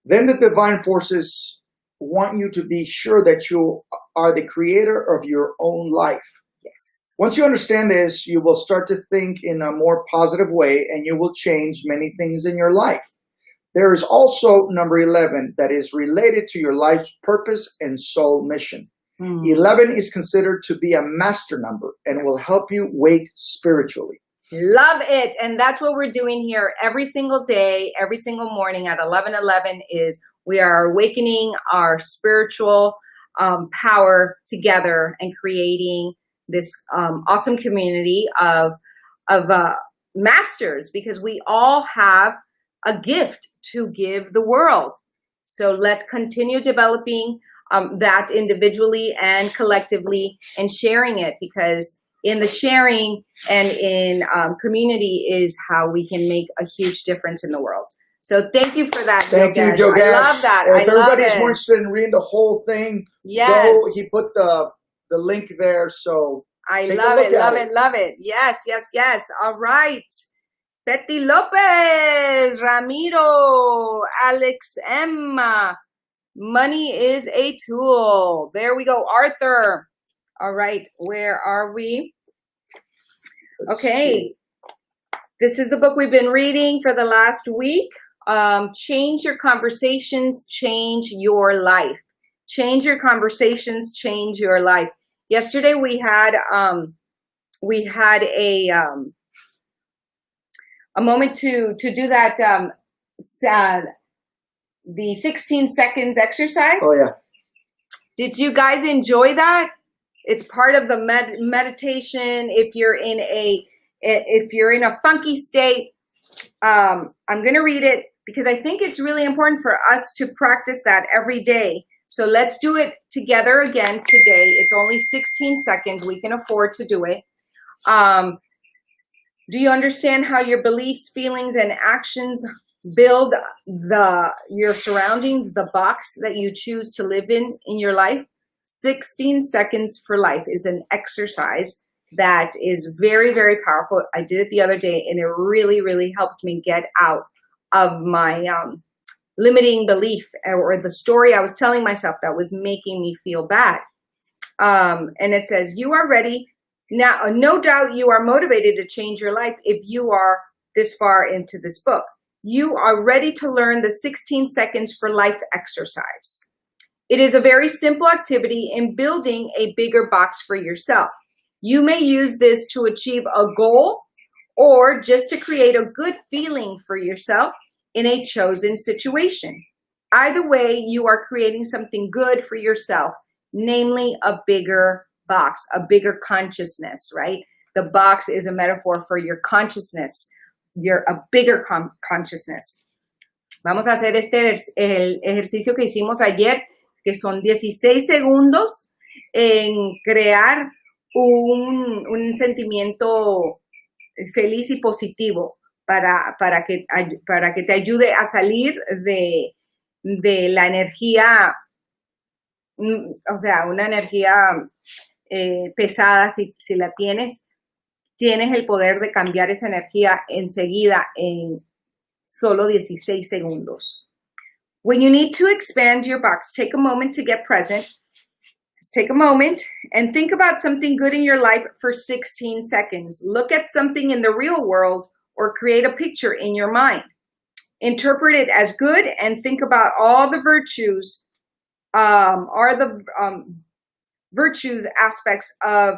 A: then the divine forces want you to be sure that you are the creator of your own life.
B: Yes.
A: Once you understand this, you will start to think in a more positive way, and you will change many things in your life. There is also number 11 that is related to your life's purpose and soul mission. 11 is considered to be a master number and will help you wake spiritually.
B: Love it. And that's what we're doing here every single day, every single morning at 11:11 is we are awakening our spiritual power together and creating this awesome community of masters, because we all have a gift to give the world. So let's continue developing that individually and collectively and sharing it, because in the sharing and in community is how we can make a huge difference in the world. So thank you for that,
A: Thank you,
B: Yogesh.
A: Yogesh.
B: I love that.
A: If
B: I love
A: everybody's
B: it.
A: more interested in reading the whole thing,
B: Yes.
A: go. He put the link there, so
B: I
A: take a
B: love
A: look
B: it,
A: at
B: love it, love it. Yes, yes, yes. All right. Betty Lopez, Ramiro, Alex M. Money is a tool. There we go. Arthur. All right. Where are we?
A: let's
B: Okay.
A: see.
B: This is the book we've been reading for the last week. Change your conversations, change your life. Change your conversations, change your life. Yesterday we had a moment to do that the 16 seconds exercise.
A: Oh yeah.
B: Did you guys enjoy that? It's part of the meditation. If you're in a funky state, I'm going to read it because I think it's really important for us to practice that every day. So let's do it together again today. It's only 16 seconds. We can afford to do it. Do you understand how your beliefs, feelings, and actions build your surroundings, the box that you choose to live in your life? 16 seconds for life is an exercise that is very, very powerful. I did it the other day, and it really, really helped me get out of my limiting belief or the story I was telling myself that was making me feel bad. And it says, you are ready. Now, no doubt you are motivated to change your life if you are this far into this book. You are ready to learn the 16 seconds for life exercise. It is a very simple activity in building a bigger box for yourself. You may use this to achieve a goal or just to create a good feeling for yourself in a chosen situation. Either way, you are creating something good for yourself, namely a bigger box, a bigger consciousness, right? The box is a metaphor for your consciousness, a bigger consciousness. Vamos a hacer el ejercicio que hicimos ayer, que son 16 segundos en crear un sentimiento feliz y positivo para que te ayude a salir de la energía, o sea, una energía pesada. Si la tienes el poder de cambiar esa energía enseguida Solo 16 segundos. When you need to expand your box, take a moment to get present. Just take a moment and think about something good in your life for 16 seconds. Look at something in the real world or create a picture in your mind. Interpret it as good and think about all the virtues, virtues aspects of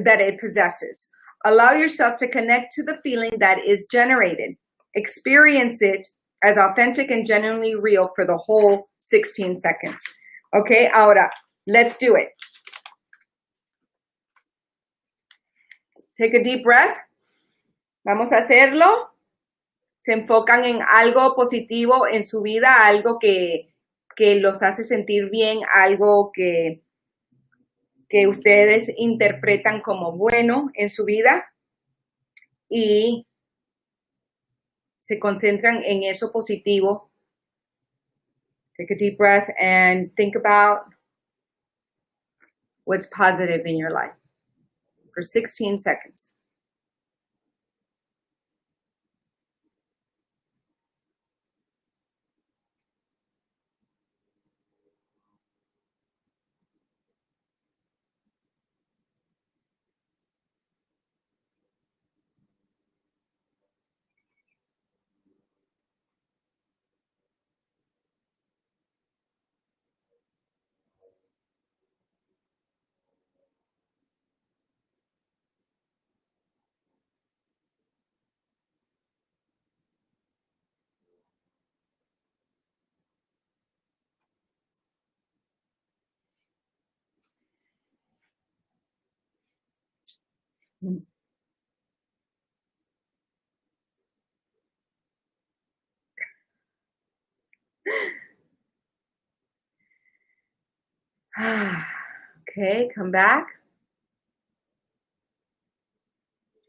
B: that it possesses. Allow yourself to connect to the feeling that is generated. Experience it as authentic and genuinely real for the whole 16 seconds. Okay, ahora, let's do it. Take a deep breath. Vamos a hacerlo. Se enfocan en algo positivo en su vida, algo que los hace sentir bien, algo que ustedes interpretan como bueno en su vida y se concentran en eso positivo. Take a deep breath and think about what's positive in your life for 16 seconds. Okay, come back.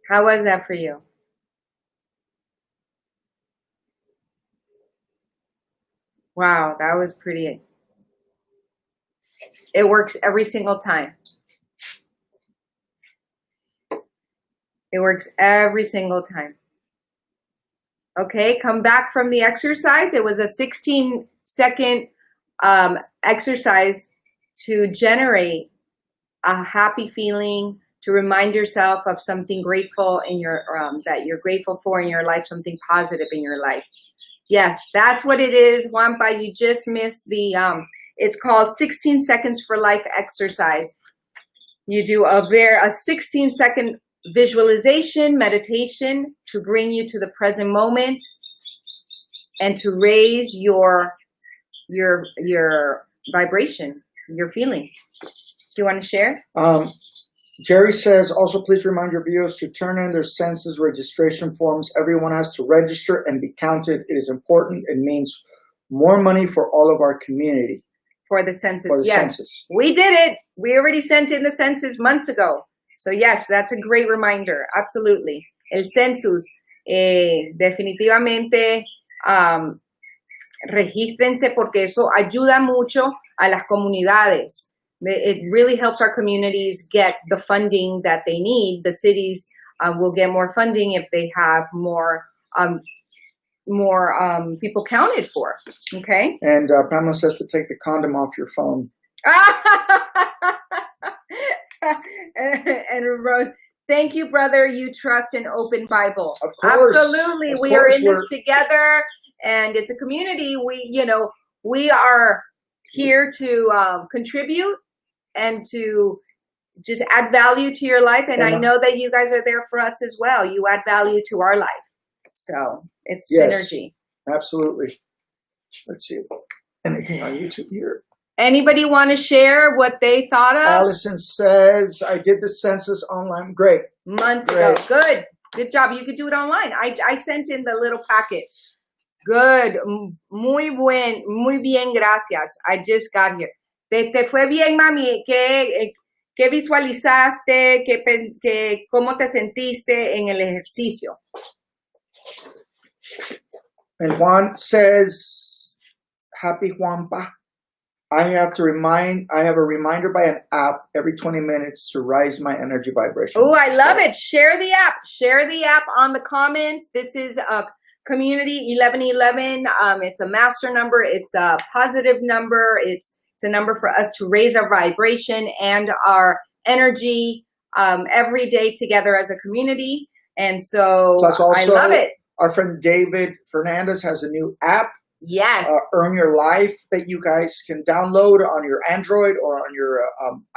B: How was that for you? Wow, that was pretty. It works every single time. It works every single time. Okay, come back from the exercise. It was a 16-second exercise to generate a happy feeling, to remind yourself of something grateful in your that you're grateful for in your life, something positive in your life. Yes, that's what it is, Juanpa. You just missed the, it's called 16 Seconds for Life exercise. You do a 16-second visualization, meditation to bring you to the present moment and to raise your vibration, your feeling. Do you want to share?
A: Jerry says, also please remind your viewers to turn in their census registration forms. Everyone has to register and be counted. It is important. It means more money for all of our community.
B: For the census,
A: For the
B: yes.
A: census.
B: We did it. We already sent in the census months ago. So yes, that's a great reminder. Absolutely. El census, definitivamente, regístrense porque eso ayuda mucho a las comunidades. It really helps our communities get the funding that they need. The cities will get more funding if they have more people counted for. Okay.
A: And Pamela says to take the condom off your phone.
B: And Rose, thank you, brother. You trust an open Bible.
A: Of course.
B: Absolutely. We are in this together, and it's a community. We are here to contribute and to just add value to your life. And I know that you guys are there for us as well. You add value to our life. So it's synergy.
A: Absolutely. Let's see. Anything on YouTube here?
B: Anybody want to share what they thought of?
A: Allison says, I did the census online. Great.
B: Months ago. Good. Good job. You could do it online. I sent in the little packet. Good. Muy bien, gracias. I just got here. Te fue bien, mami. ¿Qué visualizaste? ¿Cómo te sentiste en el ejercicio?
A: And Juan says, happy Juanpa. I have a reminder by an app every 20 minutes to rise my energy vibration.
B: Oh, I love it. Share the app. Share the app on the comments. This is a community 1111. It's a master number. It's a positive number. It's a number for us to raise our vibration and our energy every day together as a community. And so
A: Plus also,
B: I love it.
A: Our friend David Fernandez has a new app,
B: Yes.
A: Earn Your Life, that you guys can download on your Android or on your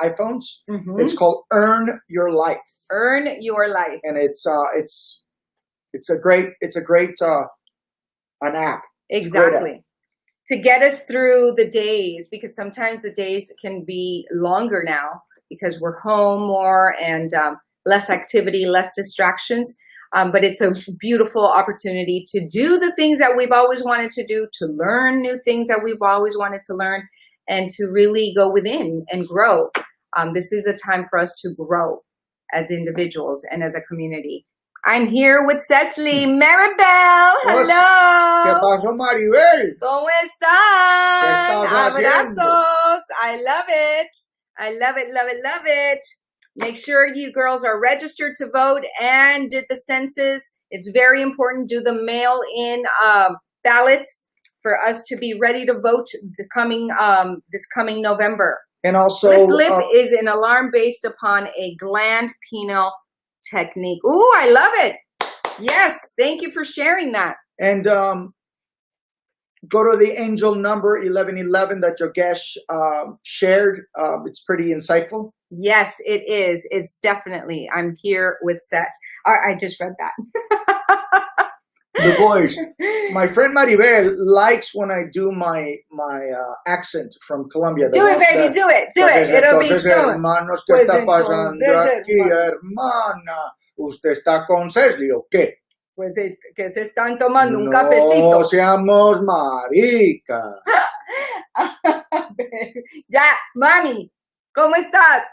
A: iPhones.
B: Mhm.
A: It's called Earn Your Life.
B: Earn Your Life.
A: And it's a great an app.
B: Exactly. To get us through the days, because sometimes the days can be longer now because we're home more and less activity, less distractions. But it's a beautiful opportunity to do the things that we've always wanted to do, to learn new things that we've always wanted to learn, and to really go within and grow. This is a time for us to grow as individuals and as a community. I'm here with Cecily Maribel. Hello.
A: ¿Qué pasó, Maribel?
B: ¿Cómo están?
A: ¿Qué estás haciendo?
B: Abrazos. I love it. I love it, love it, love it. Make sure you girls are registered to vote and did the census. It's very important. Do the mail-in ballots for us to be ready to vote this coming November.
A: And also,
B: Blip Blip is an alarm based upon a gland penile technique. Ooh, I love it. Yes, thank you for sharing that.
A: And go to the angel number 1111 that Yogesh shared. It's pretty insightful.
B: Yes, it is. It's definitely. I'm here with Seth. I just read that.
A: The boys. My friend Maribel likes when I do my accent from Colombia.
B: Do it, baby. Do it. Do it. It'll be soon.
A: Hermanos, ¿qué está pasando aquí, hermana? ¿Usted está con Cecily o qué?
B: Pues que se están tomando un cafecito.
A: No seamos marica.
B: Ya, mami, ¿cómo estás?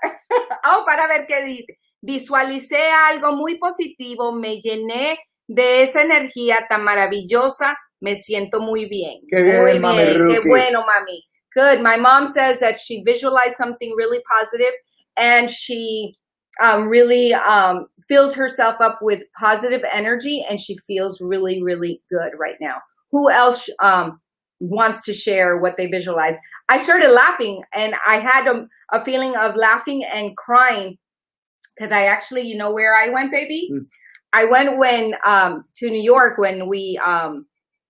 B: Oh, para ver qué dice. Visualicé algo muy positivo, me llené de esa energía tan maravillosa, me siento muy bien.
A: Qué bien,
B: muy
A: mami
B: bien,
A: Ruki.
B: qué bueno, mami. Good. My mom says that she visualized something really positive and she really filled herself up with positive energy and she feels really, really good right now. Who else wants to share what they visualized? I started laughing and I had a feeling of laughing and crying because I actually, you know where I went, baby? I went to New York when we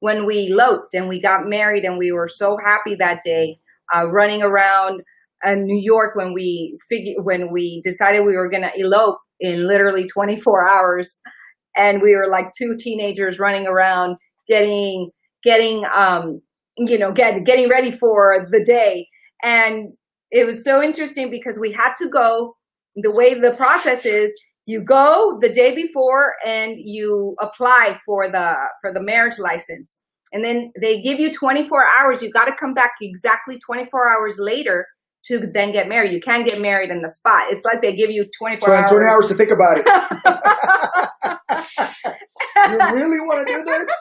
B: eloped and we got married and we were so happy that day, running around New York when we decided we were going to elope in literally 24 hours. And we were like two teenagers running around getting ready for the day. And it was so interesting because we had to go, the way the process is, you go the day before and you apply for the marriage license. And then they give you 24 hours. You got to come back exactly 24 hours later to then get married. You can't get married in the spot. It's like they give you 24 hours.
A: 20 hours to think about it. You really want to do this?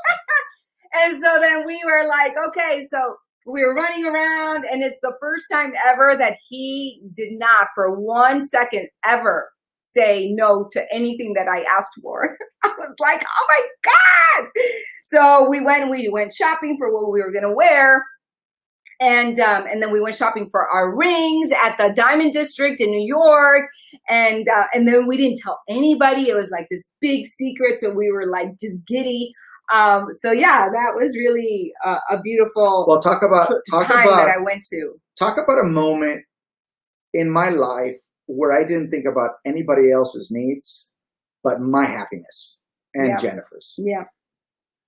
B: And so then we were like, okay, so we were running around and it's the first time ever that he did not for 1 second ever say no to anything that I asked for. I was like, oh my God. So we went shopping for what we were going to wear. And then we went shopping for our rings at the Diamond District in New York. And then we didn't tell anybody. It was like this big secret. So we were like just giddy. So yeah, that was really a beautiful
A: talk about
B: that I went to.
A: Talk about a moment in my life where I didn't think about anybody else's needs, but my happiness and Jennifer's.
B: Yeah.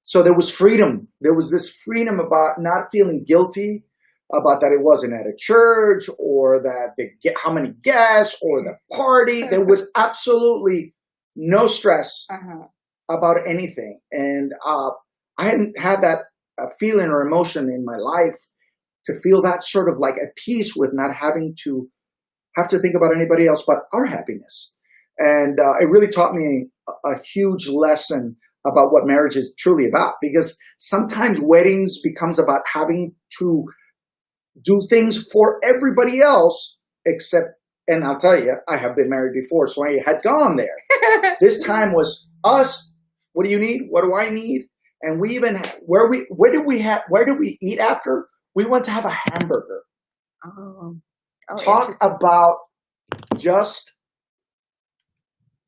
A: So there was freedom. There was this freedom about not feeling guilty about that it wasn't at a church or that how many guests or the party. There was absolutely no stress about anything. And I hadn't had that feeling or emotion in my life to feel that sort of like at peace with not having to think about anybody else but our happiness. And it really taught me a huge lesson about what marriage is truly about, because sometimes weddings becomes about having to do things for everybody else except, and I'll tell you, I have been married before, so I had gone there. This time was us. What do you need? What do I need? And we even where did we eat after? We went to have a hamburger.
B: Oh,
A: Talk about just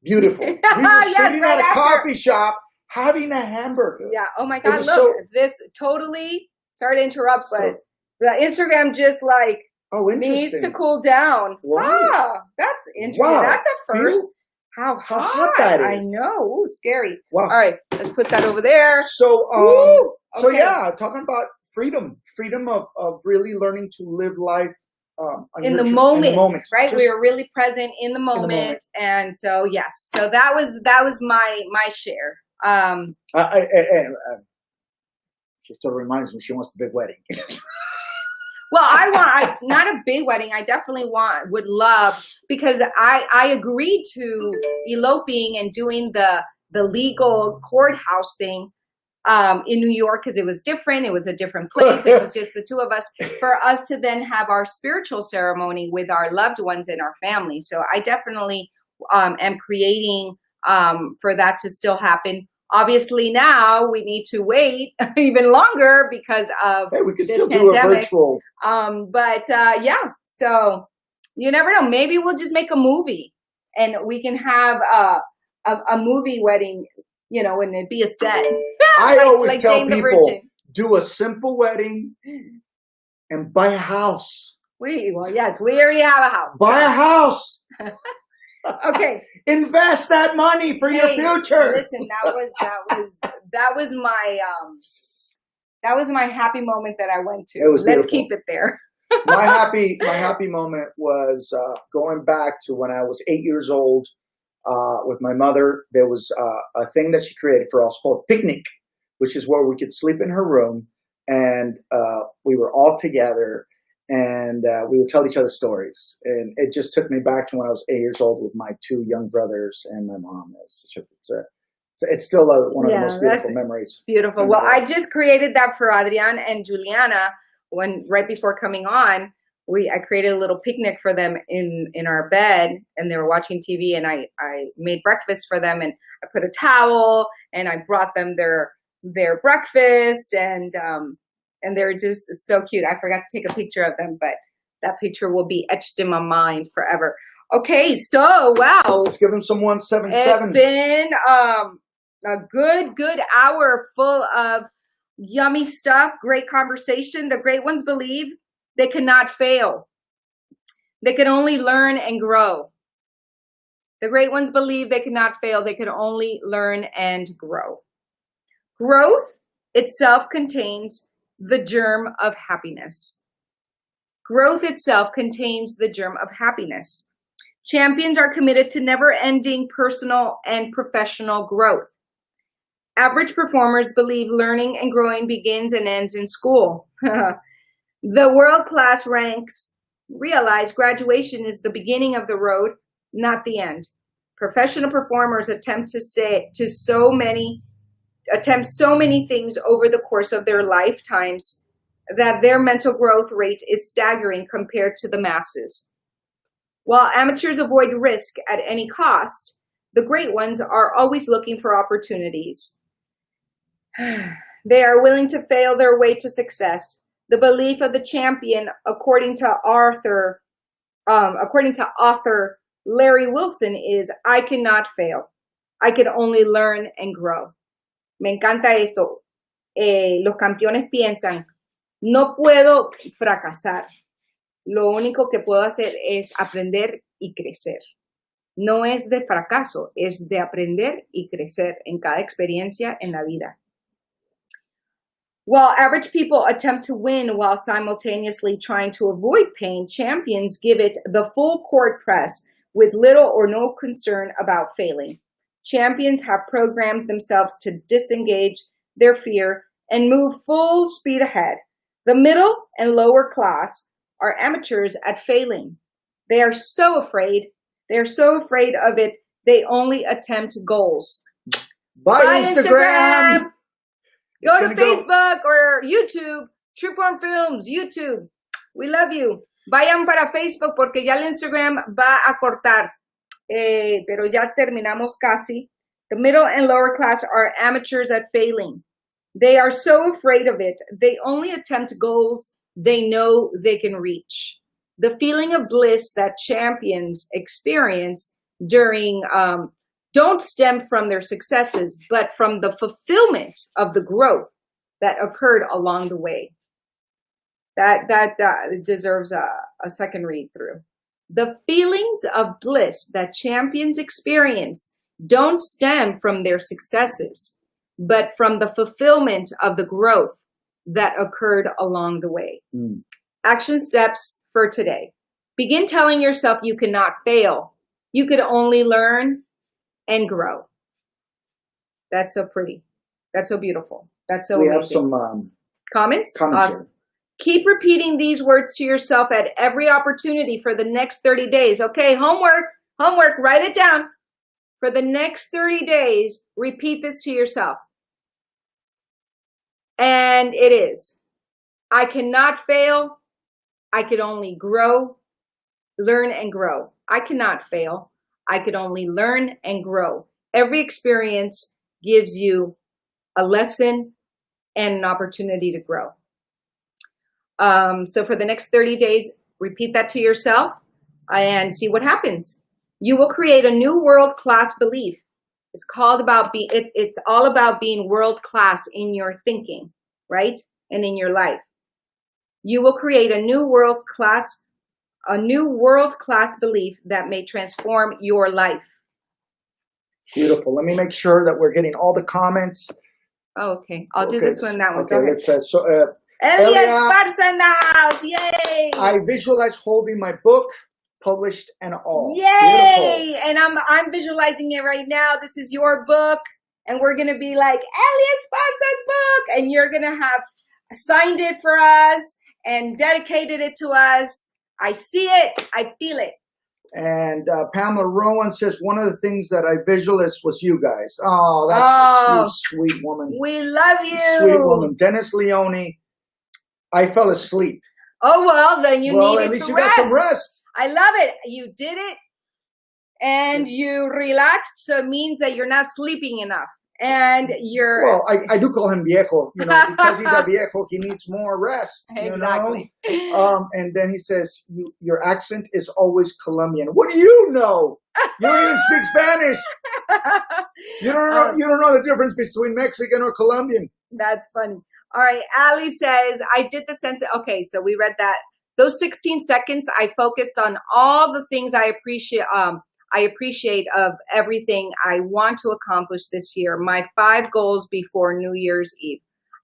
A: beautiful. We were sitting at a coffee shop having a hamburger.
B: Yeah. Oh my God. Look, this totally, sorry to interrupt, but the Instagram just like needs to cool down.
A: Right.
B: Ah, that's interesting.
A: Wow.
B: That's a first. How hot
A: that is.
B: I know. Ooh, scary.
A: Wow.
B: All right. Let's put that over there.
A: So,
B: okay.
A: So yeah, talking about freedom of really learning to live life
B: in the moment, right?
A: Just
B: we were really present in the moment, and so yes, so that was my share.
A: She still reminds me she wants the big wedding.
B: Well, it's not a big wedding. I definitely would love, because I agreed to eloping and doing the legal courthouse thing in New York, because it was different. It was a different place. It was just the two of us, for us to then have our spiritual ceremony with our loved ones and our family. So I definitely am creating for that to still happen. Obviously, now we need to wait even longer because of
A: we could
B: this
A: still
B: pandemic.
A: Do a virtual.
B: But yeah, so you never know. Maybe we'll just make a movie, and we can have a movie wedding. You know, and it'd be a set.
A: I always tell people, do a simple wedding and buy a house.
B: Yes, we already have a house.
A: Buy a house.
B: Okay.
A: Invest that money for your future.
B: Listen, that was my happy moment that I went to. Let's keep it there.
A: my happy moment was going back to when I was 8 years old. With my mother, there was a thing that she created for us called Picnic, which is where we could sleep in her room, and we were all together, and we would tell each other stories. And it just took me back to when I was 8 years old with my two young brothers and my mom. It's still one of the most beautiful memories.
B: Beautiful. Well, I just created that for Adrian and Juliana right before coming on. I created a little picnic for them in our bed, and they were watching TV, and I made breakfast for them, and I put a towel, and I brought them their breakfast, and they're just so cute. I forgot to take a picture of them, but that picture will be etched in my mind forever. Okay, so wow.
A: Let's give them some 177.
B: It's been a good hour full of yummy stuff, great conversation. The great ones believe they cannot fail. They can only learn and grow. The great ones believe they cannot fail. They can only learn and grow. Growth itself contains the germ of happiness. Growth itself contains the germ of happiness. Champions are committed to never-ending personal and professional growth. Average performers believe learning and growing begins and ends in school. The world-class ranks realize graduation is the beginning of the road, not the end. Professional performers attempt so many things over the course of their lifetimes that their mental growth rate is staggering compared to the masses. While amateurs avoid risk at any cost, the great ones are always looking for opportunities. They are willing to fail their way to success. The belief of the champion, according to author Larry Wilson, is I cannot fail. I can only learn and grow. Me encanta esto. Los campeones piensan, no puedo fracasar. Lo único que puedo hacer es aprender y crecer. No es de fracaso, es de aprender y crecer en cada experiencia en la vida. While average people attempt to win while simultaneously trying to avoid pain, champions give it the full court press with little or no concern about failing. Champions have programmed themselves to disengage their fear and move full speed ahead. The middle and lower class are amateurs at failing. They are so afraid. They are so afraid of it, they only attempt goals.
A: Bye, Instagram!
B: Go to Facebook or YouTube. Trueform Films, YouTube. We love you. Vayan para Facebook porque ya el Instagram va a cortar. Pero ya terminamos casi. The middle and lower class are amateurs at failing. They are so afraid of it. They only attempt goals they know they can reach. The feeling of bliss that champions experience during don't stem from their successes, but from the fulfillment of the growth that occurred along the way. That deserves a second read through. The feelings of bliss that champions experience don't stem from their successes, but from the fulfillment of the growth that occurred along the way. Action steps for today. Begin telling yourself you cannot fail. You could only learn and grow. That's so pretty. That's so beautiful. That's so
A: We
B: amazing.
A: have some
B: Comments?
A: comments
B: Awesome. Keep repeating these words to yourself at every opportunity for the next 30 days. Okay, homework, write it down. For the next 30 days, repeat this to yourself. And it is, I cannot fail. I could only grow, learn and grow. I cannot fail. I could only learn and grow. Every experience gives you a lesson and an opportunity to grow. So for the next 30 days, repeat that to yourself and see what happens. You will create a new world-class belief. It's all about being world-class in your thinking, right? And in your life. You will create a new world-class belief that may transform your life.
A: Beautiful. Let me make sure that we're getting all the comments.
B: Oh, okay. I'll do this one, that one.
A: Okay,
B: Go ahead.
A: it says, so,
B: Elias
A: Elia,
B: Sparsa in the house. Yay!
A: I visualize holding my book, published and all.
B: Yay!
A: Beautiful.
B: And I'm visualizing it right now. This is your book. And we're going to be like, Elias Sparsa's book. And you're going to have signed it for us and dedicated it to us. I see it. I feel it.
A: And Pamela Rowan says, one of the things that I visualized was you guys. Oh, that's you sweet woman.
B: We love you.
A: Sweet woman. Dennis Leone, I fell asleep.
B: Oh, well, then you
A: Well,
B: needed
A: at least
B: to
A: you
B: rest.
A: got some rest.
B: I love it. You did it and you relaxed. So it means that you're not sleeping enough. And you're...
A: Well, I do call him viejo, because he's a viejo, he needs more rest.
B: Exactly.
A: And then he says, your accent is always Colombian. What do you know? You don't even speak Spanish. You don't know the difference between Mexican or Colombian.
B: That's funny. All right. Ali says, I did the sentence. Okay, so we read that. Those 16 seconds, I focused on all the things I appreciate of everything I want to accomplish this year. My 5 goals before New Year's Eve.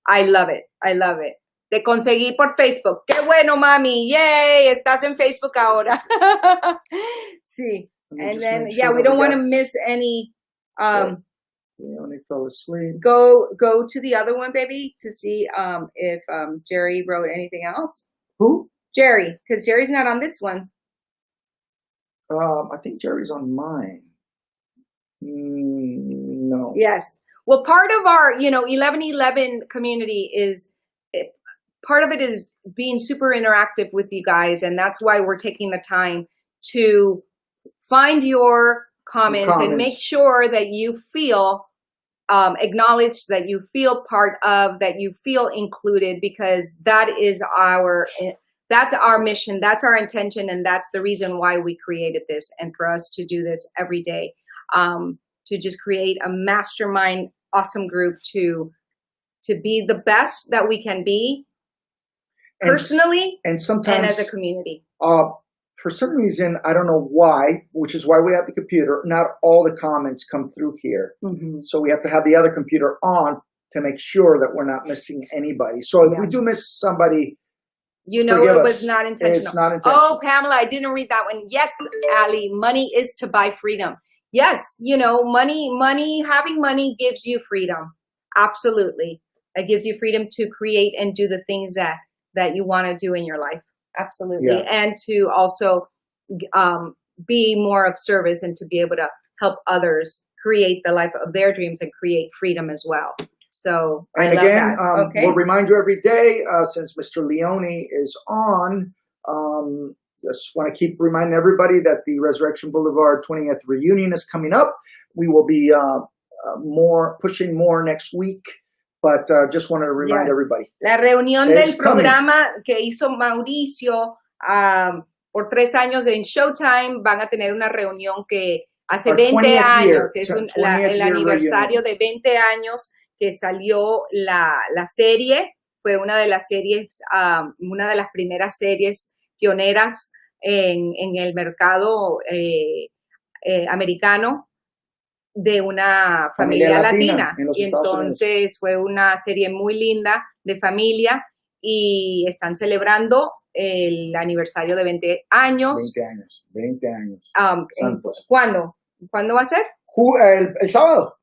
B: I love it. I love it. Te conseguí por Facebook. Qué bueno, mami. Yay. Estás en Facebook ahora. Sí. And then, we don't want to miss any.
A: We only fell asleep.
B: Go to the other one, baby, to see if Jerry wrote anything else.
A: Who?
B: Jerry, because Jerry's not on this one.
A: I think Jerry's on mine. No.
B: Yes. Well, part of our, 1111 community part of it is being super interactive with you guys. And that's why we're taking the time to find your comments and make sure that you feel acknowledged, that you feel part of, that you feel included, because that's our mission, that's our intention, and that's the reason why we created this, and for us to do this every day, to just create a mastermind, awesome group to be the best that we can be, personally and sometimes and as a community.
A: For some reason, I don't know why, which is why we have the computer, not all the comments come through here. Mm-hmm. So we have to have the other computer on to make sure that we're not missing anybody. So if we do miss somebody,
B: it was not intentional.
A: It's not intentional.
B: Oh, Pamela, I didn't read that one. Yes, Ali, money is to buy freedom. Yes, having money gives you freedom. Absolutely. It gives you freedom to create and do the things that you want to do in your life. Absolutely. Yeah. And to also be more of service and to be able to help others create the life of their dreams and create freedom as well. So,
A: and again, we'll remind you every day, since Mr. Leone is on, just want to keep reminding everybody that the Resurrection Boulevard 20th reunion is coming up. We will be pushing more next week but just wanted to remind
B: Yes.
A: everybody.
B: La reunión
A: It's
B: del programa que hizo Mauricio por 3 años en Showtime, van a tener una reunión que hace
A: Our
B: 20
A: 20th year,
B: años, es
A: 20th
B: el
A: year
B: aniversario
A: reunion.
B: de 20 años que salió la serie. Fue una de las series, una de las primeras series pioneras en el mercado americano de una familia latina.
A: En los
B: Y
A: Estados
B: entonces
A: Unidos.
B: fue una serie muy linda de familia y están celebrando el aniversario de 20 años.
A: 20 años. Santos.
B: ¿Cuándo? ¿Cuándo va a ser?
A: El sábado.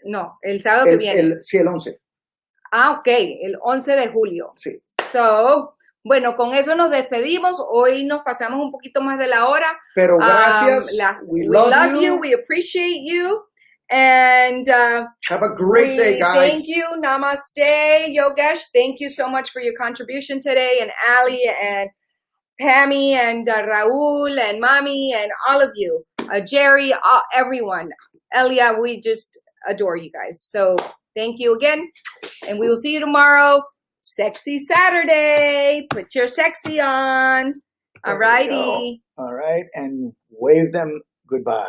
B: No, el sábado que viene.
A: Sí, el 11.
B: Ok, el 11 de julio.
A: Sí.
B: So, bueno, con eso nos despedimos. Hoy nos pasamos un poquito más de la hora.
A: Pero gracias.
B: We love you. We appreciate you. And
A: have a great day, guys.
B: Thank you. Namaste, Yogesh. Thank you so much for your contribution today. And Ali and Pammy and Raul and Mommy and all of you. Jerry, everyone. Elia, we just adore you guys. So thank you again. And we will see you tomorrow. Sexy Saturday. Put your sexy on. All righty.
A: All right. And wave them goodbye.